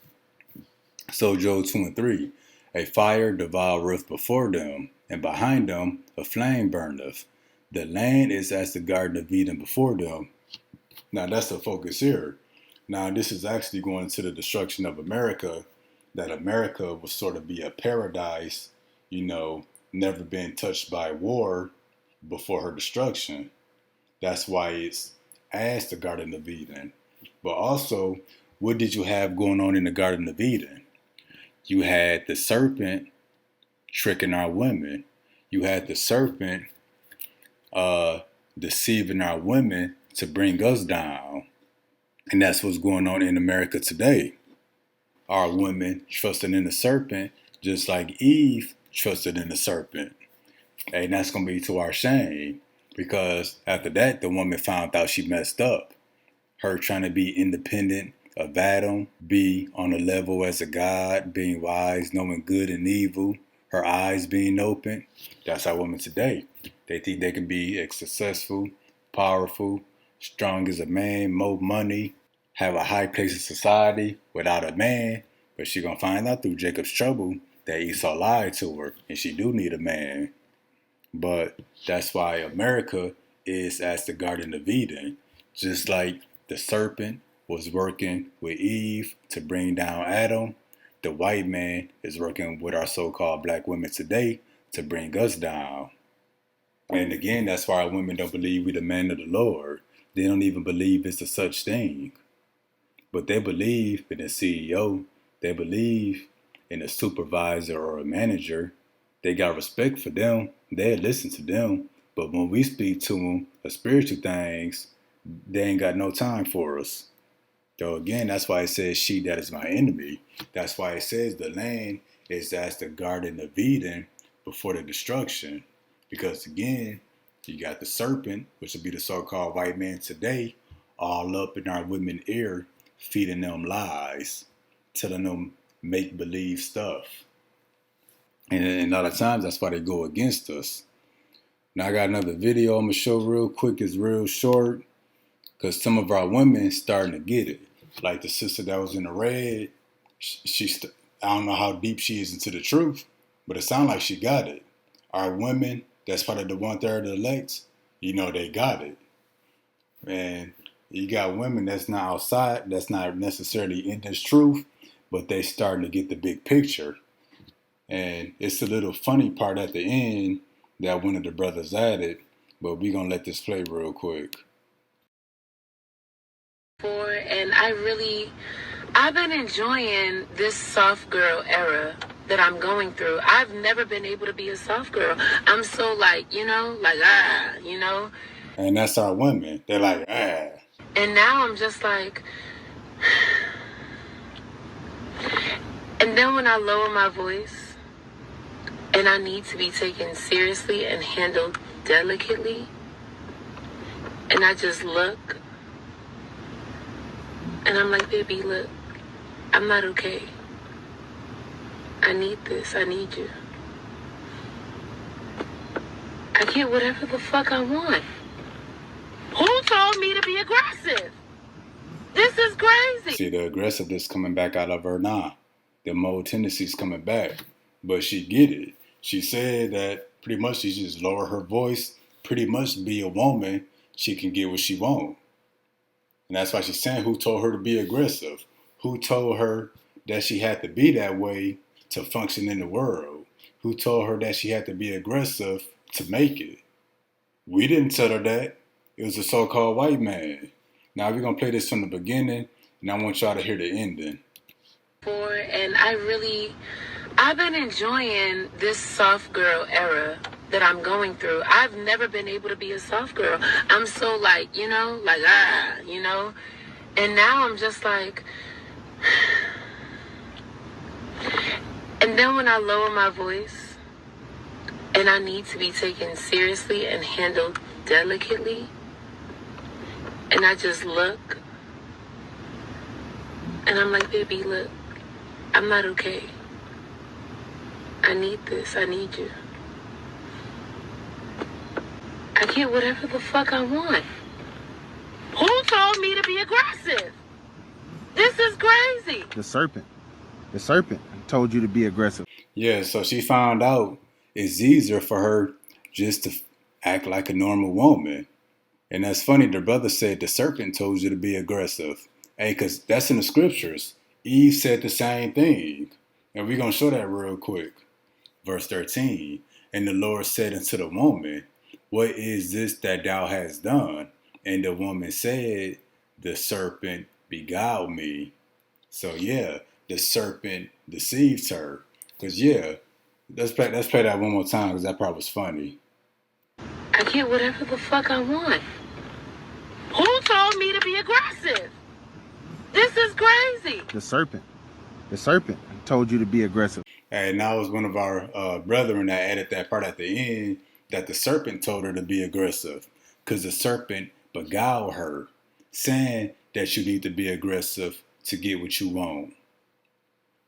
So Job 2 and 3, a fire devoureth before them, and behind them a flame burneth. The land is as the Garden of Eden before them. Now that's the focus here. Now this is actually going into the destruction of America, that America will sort of be a paradise, never been touched by war before her destruction. That's why it's as the Garden of Eden. But also, what did you have going on in the Garden of Eden? You had the serpent tricking our women. You had the serpent deceiving our women to bring us down. And that's what's going on in America today. Our women trusting in the serpent just like Eve trusted in the serpent. And that's going to be to our shame, because after that, the woman found out she messed up. Her trying to be independent of Adam, be on a level as a God, being wise, knowing good and evil, her eyes being open. That's our women today. They think they can be successful, powerful, strong as a man, more money, have a high place in society without a man. But she gonna find out through Jacob's trouble that Esau lied to her, and she do need a man. But that's why America is as the Garden of Eden. Just like the serpent was working with Eve to bring down Adam, the white man is working with our so-called black women today to bring us down. And again, that's why our women don't believe we the man of the Lord. They don't even believe it's a such thing. But they believe in a CEO. They believe in a supervisor or a manager. They got respect for them. They listen to them. But when we speak to them of spiritual things, they ain't got no time for us. So again, that's why it says she that is my enemy. That's why it says the land is as the Garden of Eden before the destruction. Because again, you got the serpent, which would be the so-called white man today, all up in our women's ear, feeding them lies, telling them make-believe stuff. And a lot of times, that's why they go against us. Now, I got another video I'm going to show real quick. It's real short, because some of our women starting to get it. Like the sister that was in the red, I don't know how deep she is into the truth, but it sounds like she got it. Our women, that's part of the 1/3 of the elects, they got it. And you got women that's not outside, that's not necessarily in this truth, but they starting to get the big picture. And it's a little funny part at the end that one of the brothers added, but we're going to let this play real quick. And I've been enjoying this soft girl era that I'm going through. I've never been able to be a soft girl. I'm so And that's our women. They're like, ah. And now I'm just like, and then when I lower my voice and I need to be taken seriously and handled delicately, and I just look, and I'm like, baby, look, I'm not okay. I need this. I need you. I get whatever the fuck I want. Who told me to be aggressive? This is crazy. See, the aggressiveness coming back out of her now. The mold tendencies coming back. But she get it. She said that pretty much she just lower her voice, pretty much be a woman, she can get what she want. And that's why she's saying, who told her to be aggressive? Who told her that she had to be that way to function in the world? Who told her that she had to be aggressive to make it? We didn't tell her that. It was a so-called white man. Now we're going to play this from the beginning, and I want y'all to hear the ending. And I've been enjoying this soft girl era that I'm going through. I've never been able to be a soft girl. I'm so and now I'm just like, and then when I lower my voice and I need to be taken seriously and handled delicately, and I just look, and I'm like, baby, look, I'm not okay. I need this. I need you. I get whatever the fuck I want. Who told me to be aggressive? This is crazy. The serpent told you to be aggressive. Yeah, so she found out it's easier for her just to act like a normal woman. And that's funny, the brother said the serpent told you to be aggressive. Hey, because that's in the scriptures. Eve said the same thing. And we're going to show that real quick. Verse 13. And the Lord said unto the woman, what is this that thou hast done? And the woman said, the serpent beguiled me. So yeah, the serpent deceived her. Because yeah, let's play that one more time because that part was funny. I get whatever the fuck I want. Who told me to be aggressive? This is crazy. The serpent told you to be aggressive. And that was one of our brethren that added that part at the end, that the serpent told her to be aggressive because the serpent beguiled her, saying that you need to be aggressive to get what you want.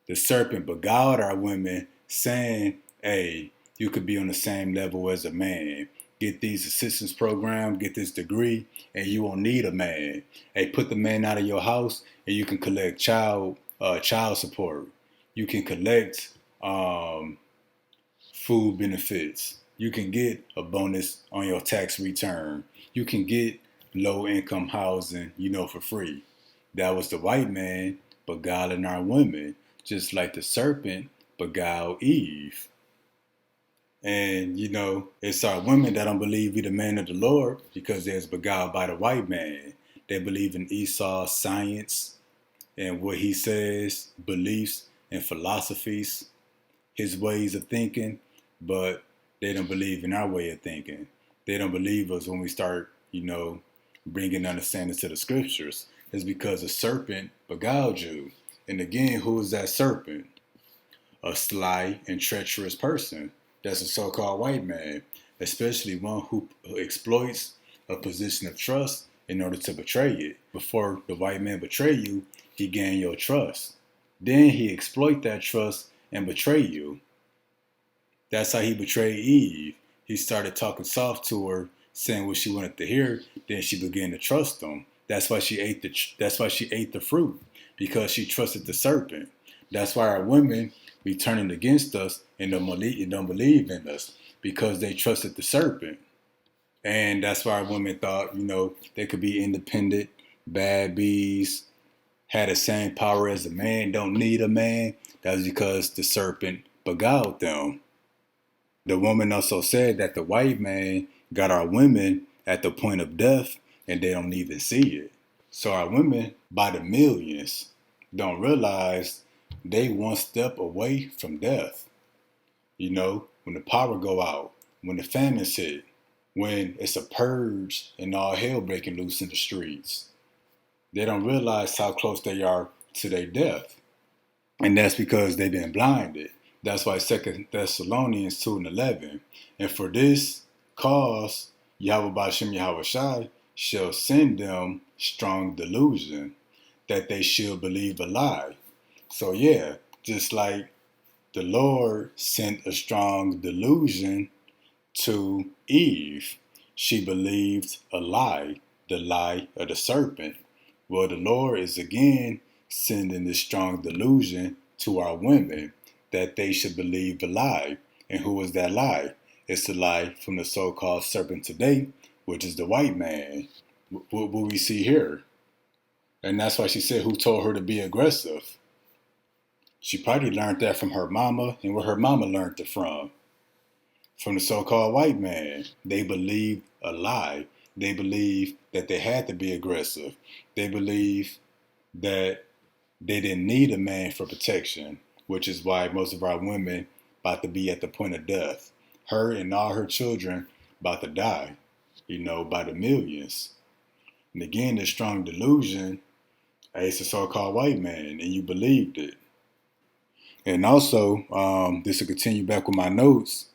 The serpent beguiled our women, saying, hey, you could be on the same level as a man. Get these assistance programs, get this degree, and you won't need a man. Hey, put the man out of your house, and you can collect child support. You can collect food benefits. You can get a bonus on your tax return. You can get low-income housing, for free. That was the white man beguiling our women, just like the serpent beguiled Eve. And, it's our women that don't believe we the man of the Lord because they're beguiled by the white man. They believe in Esau's science and what he says, beliefs and philosophies, his ways of thinking, but they don't believe in our way of thinking. They don't believe us when we start, bringing understanding to the scriptures. It's because the serpent beguiled you. And again, who is that serpent? A sly and treacherous person. That's a so-called white man, especially one who exploits a position of trust in order to betray it. Before the white man betray you, he gain your trust. Then he exploit that trust and betray you. That's how he betrayed Eve. He started talking soft to her, saying what she wanted to hear. Then she began to trust him. That's why she ate the fruit, because she trusted the serpent. That's why our women be turning against us and don't believe in us, because they trusted the serpent. And that's why our women thought, they could be independent, bad bees, had the same power as a man, don't need a man. That's because the serpent beguiled them. The woman also said that the white man got our women at the point of death and they don't even see it. So our women, by the millions, don't realize they one step away from death. When the power go out, when the famines hit, when it's a purge and all hell breaking loose in the streets, they don't realize how close they are to their death. And that's because they've been blinded. That's why 2 Thessalonians 2:11. And for this cause, Yahweh Ba'ashem Yahweh Shai shall send them strong delusion, that they shall believe a lie. So yeah, just like the Lord sent a strong delusion to Eve, she believed a lie, the lie of the serpent. Well, the Lord is again sending this strong delusion to our women, that they should believe the lie. And who is that lie? It's the lie from the so-called serpent today, which is the white man. What we see here. And that's why she said, who told her to be aggressive? She probably learned that from her mama, and where her mama learned it from the so-called white man. They believed a lie. They believed that they had to be aggressive. They believed that they didn't need a man for protection, which is why most of our women about to be at the point of death. Her and all her children about to die, by the millions. And again, this strong delusion, it's a so-called white man, and you believed it. And also, this will continue back with my notes.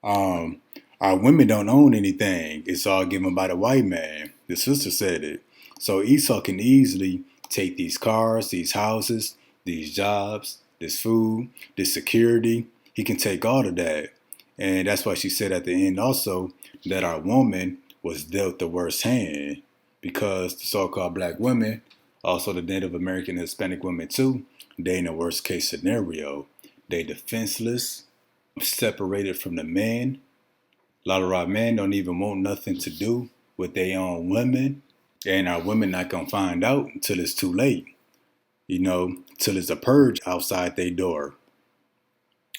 Our women don't own anything. It's all given by the white man. The sister said it. So Esau can easily take these cars, these houses, these jobs, this food, this security. He can take all of that. And that's why she said at the end also that our woman was dealt the worst hand, because the so-called black women, also the Native American and Hispanic women too, they in the worst case scenario. They defenseless, separated from the men, A lot of our men don't even want nothing to do with their own women, and our women not gonna find out until it's too late. Till it's a purge outside their door.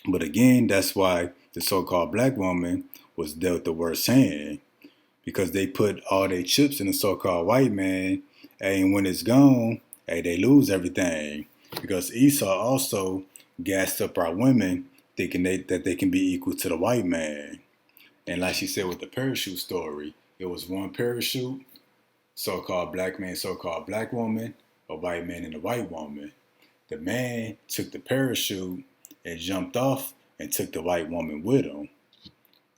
But again, that's why the so-called black woman was dealt the worst hand, because they put all their chips in the so-called white man, and when it's gone, hey, they lose everything. Because Esau also gassed up our women, thinking that they can be equal to the white man. And like she said with the parachute story, it was one parachute, so-called black man, so-called black woman, a white man and a white woman. The man took the parachute and jumped off and took the white woman with him.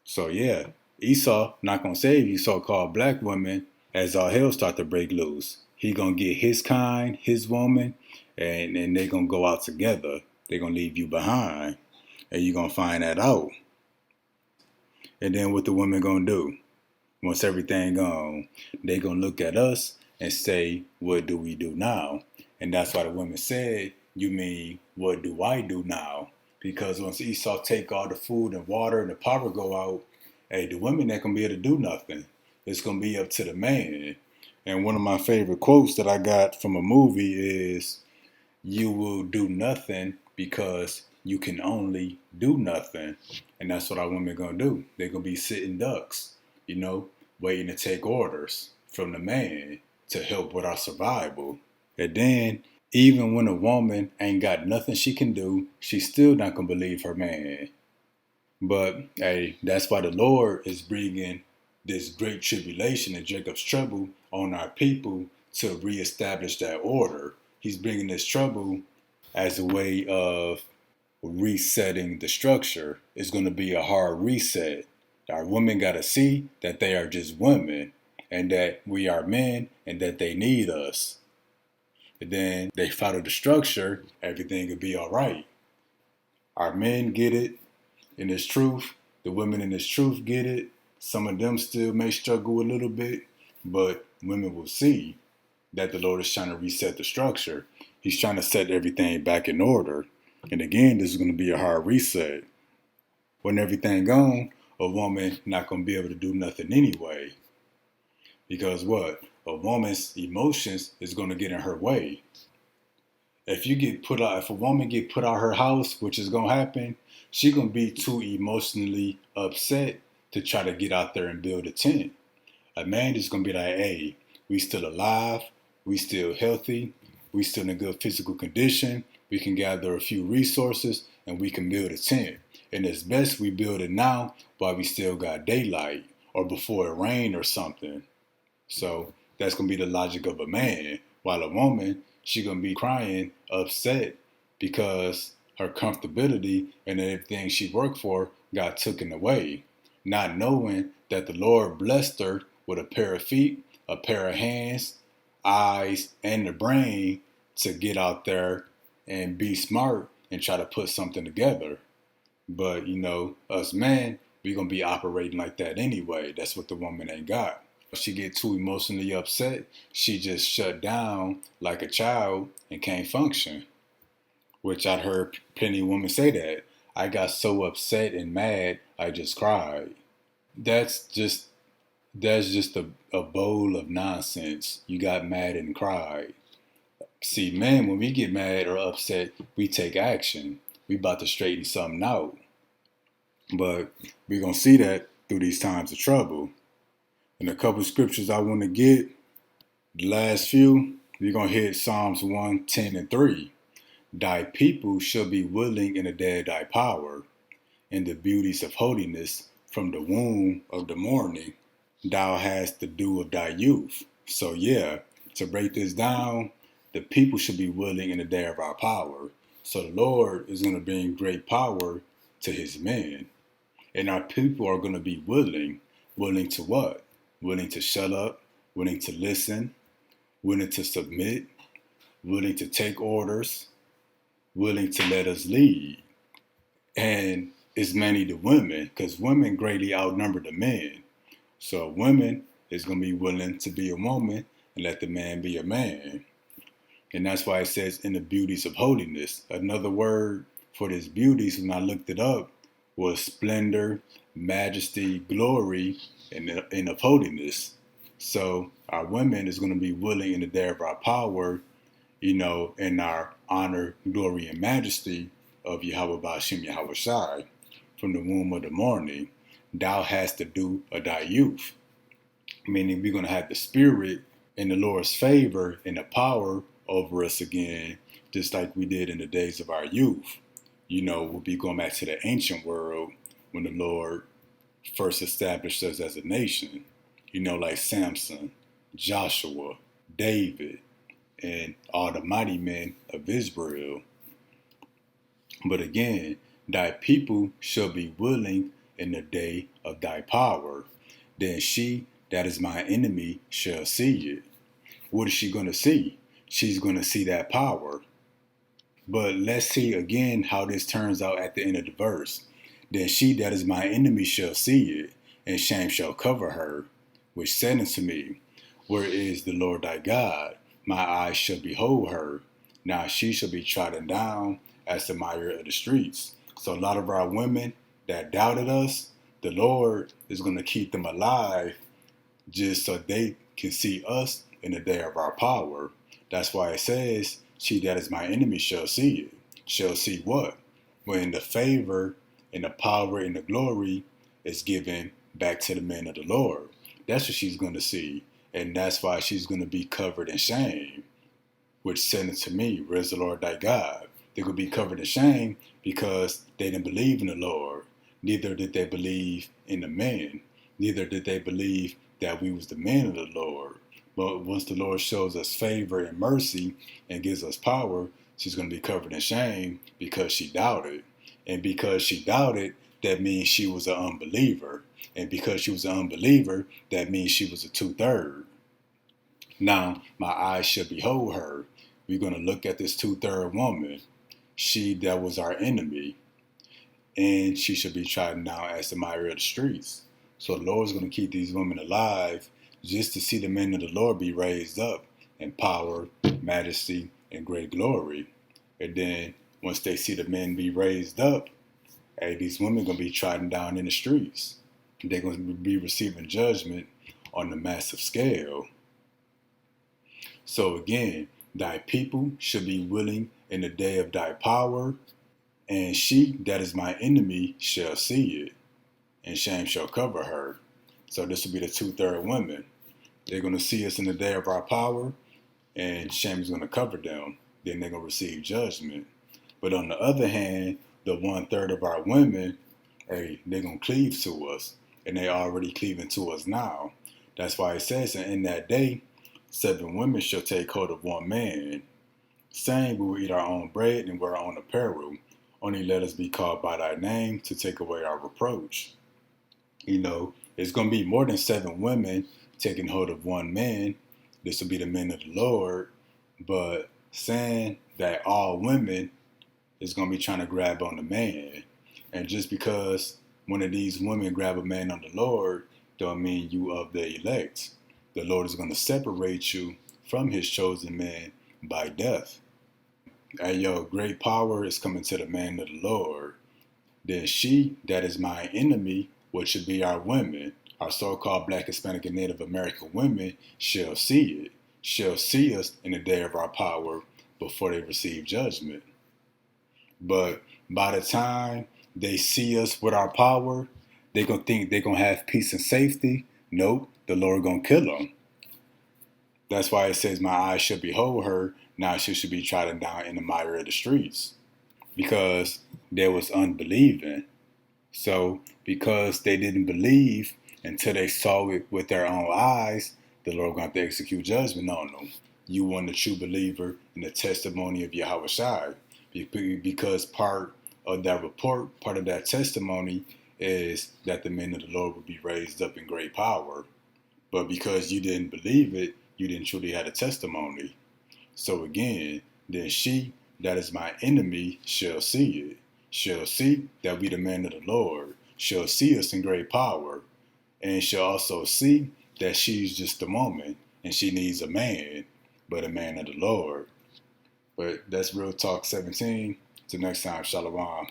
So yeah, Esau not gonna save you so-called black women as all hell start to break loose. He gonna get his kind, his woman, and they gonna go out together. They gonna leave you behind, and you gonna find that out. And then what the women gonna do? Once everything gone, they gonna look at us and say, what do we do now? And that's why the women said, you mean, what do I do now? Because once Esau take all the food and water and the power go out, hey, the women ain't gonna be able to do nothing. It's gonna be up to the man. And one of my favorite quotes that I got from a movie is, you will do nothing because you can only do nothing. And that's what our women gonna do. They're gonna be sitting ducks, waiting to take orders from the man to help with our survival. And then, even when a woman ain't got nothing she can do, she's still not gonna believe her man. But hey, that's why the Lord is bringing this great tribulation and Jacob's trouble on our people to reestablish that order. He's bringing this trouble as a way of resetting the structure. It's going to be a hard reset. Our women got to see that they are just women and that we are men and that they need us. And then they follow the structure, everything will be all right. Our men get it in this truth. The women in this truth get it. Some of them still may struggle a little bit, but women will see that the Lord is trying to reset the structure. He's trying to set everything back in order. And again, this is going to be a hard reset. When everything gone, a woman not going to be able to do nothing anyway. Because what? A woman's emotions is going to get in her way. If a woman get put out her house, which is going to happen, she going to be too emotionally upset to try to get out there and build a tent. A man is going to be like, hey, we still alive, we still healthy, we still in a good physical condition, we can gather a few resources, and we can build a tent. And it's best we build it now while we still got daylight, or before it rain or something. So that's going to be the logic of a man. While a woman, she going to be crying, upset, because her comfortability and everything she worked for got taken away. Not knowing that the Lord blessed her with a pair of feet, a pair of hands, eyes, and the brain to get out there and be smart and try to put something together. But, us men, we going to be operating like that anyway. That's what the woman ain't got. If she get too emotionally upset, she just shut down like a child and can't function. Which I'd heard plenty of women say that. I got so upset and mad, I just cried. That's just a bowl of nonsense. You got mad and cried. See, men, when we get mad or upset, we take action. We about to straighten something out. But we're going to see that through these times of trouble. And a couple of scriptures I want to get, the last few, we're going to hit Psalms 1, 10, and 3. Thy people shall be willing in the day of thy power, in the beauties of holiness from the womb of the morning. Thou hast the dew of thy youth. So yeah, to break this down, the people should be willing in the day of our power. So the Lord is going to bring great power to his men. And our people are going to be willing. Willing to what? Willing to shut up, willing to listen, willing to submit, willing to take orders, willing to let us lead. And it's mainly the women, because women greatly outnumber the men. So a woman is going to be willing to be a woman and let the man be a man. And that's why it says in the beauties of holiness. Another word for this beauties, when I looked it up, with splendor, majesty, glory, and of holiness. So our women is going to be willing in the day of our power, in our honor, glory, and majesty of Yahweh Ba'ashem Yahweh Shai from the womb of the morning. Thou hast to do a thy youth. Meaning we're going to have the spirit and the Lord's favor and the power over us again, just like we did in the days of our youth. We'll be going back to the ancient world when the Lord first established us as a nation, like Samson, Joshua, David, and all the mighty men of Israel. But again, thy people shall be willing in the day of thy power. Then she that is my enemy shall see it. What is she going to see? She's going to see that power. But let's see again how this turns out at the end of the verse. Then she that is my enemy shall see it, and shame shall cover her, which said unto me, Where is the Lord thy God? My eyes shall behold her. Now she shall be trodden down as the mire of the streets. So a lot of our women that doubted us, the Lord is going to keep them alive just so they can see us in the day of our power. That's why it says, she that is my enemy shall see it. Shall see what? When the favor and the power and the glory is given back to the men of the Lord. That's what she's going to see. And that's why she's going to be covered in shame, which said unto me, Where is the Lord thy God? They're going to be covered in shame because they didn't believe in the Lord. Neither did they believe in the men. Neither did they believe that we was the men of the Lord. But once the Lord shows us favor and mercy and gives us power, she's going to be covered in shame because she doubted. And because she doubted, that means she was an unbeliever. And because she was an unbeliever, that means she was a 2/3. Now, my eyes shall behold her. We're going to look at this 2/3 woman. She that was our enemy. And she shall be trodden down as the mire of the streets. So the Lord's going to keep these women alive just to see the men of the Lord be raised up in power, majesty, and great glory. And then once they see the men be raised up, these women going to be trodden down in the streets. They're going to be receiving judgment on the massive scale. So again, thy people shall be willing in the day of thy power, and she that is my enemy shall see it, and shame shall cover her. So this will be the 2/3 women. They're going to see us in the day of our power, and shame is going to cover them. Then they're going to receive judgment. But on the other hand, the 1/3 of our women, they're going to cleave to us, and they already cleaving to us now. That's why it says, and in that day, 7 women shall take hold of one man, saying, we will eat our own bread and wear our own apparel. Only let us be called by thy name to take away our reproach. It's going to be more than 7 women taking hold of one man. This will be the men of the Lord. But saying that all women is going to be trying to grab on the man. And just because one of these women grab a man on the Lord, don't mean you of the elect. The Lord is going to separate you from his chosen man by death. Great power is coming to the man of the Lord. Then she that is my enemy, which should be our women, our so-called Black, Hispanic, and Native American women, shall see it, shall see us in the day of our power before they receive judgment. But by the time they see us with our power, they're going to think they're going to have peace and safety. Nope, the Lord going to kill them. That's why it says, my eyes shall behold her. Now she should be trodden down in the mire of the streets. Because there was unbelieving. So because they didn't believe until they saw it with their own eyes, the Lord going to execute judgment on them. You weren't a true believer in the testimony of Yahweh Shai. Because part of that report, part of that testimony is that the men of the Lord will be raised up in great power. But because you didn't believe it, you didn't truly have a testimony. So again, then she that is my enemy shall see it, shall see that we the men of the Lord, shall see us in great power, and shall also see that she's just a woman and she needs a man, but a man of the Lord. But that's Real Talk 17. Till next time, Shalom.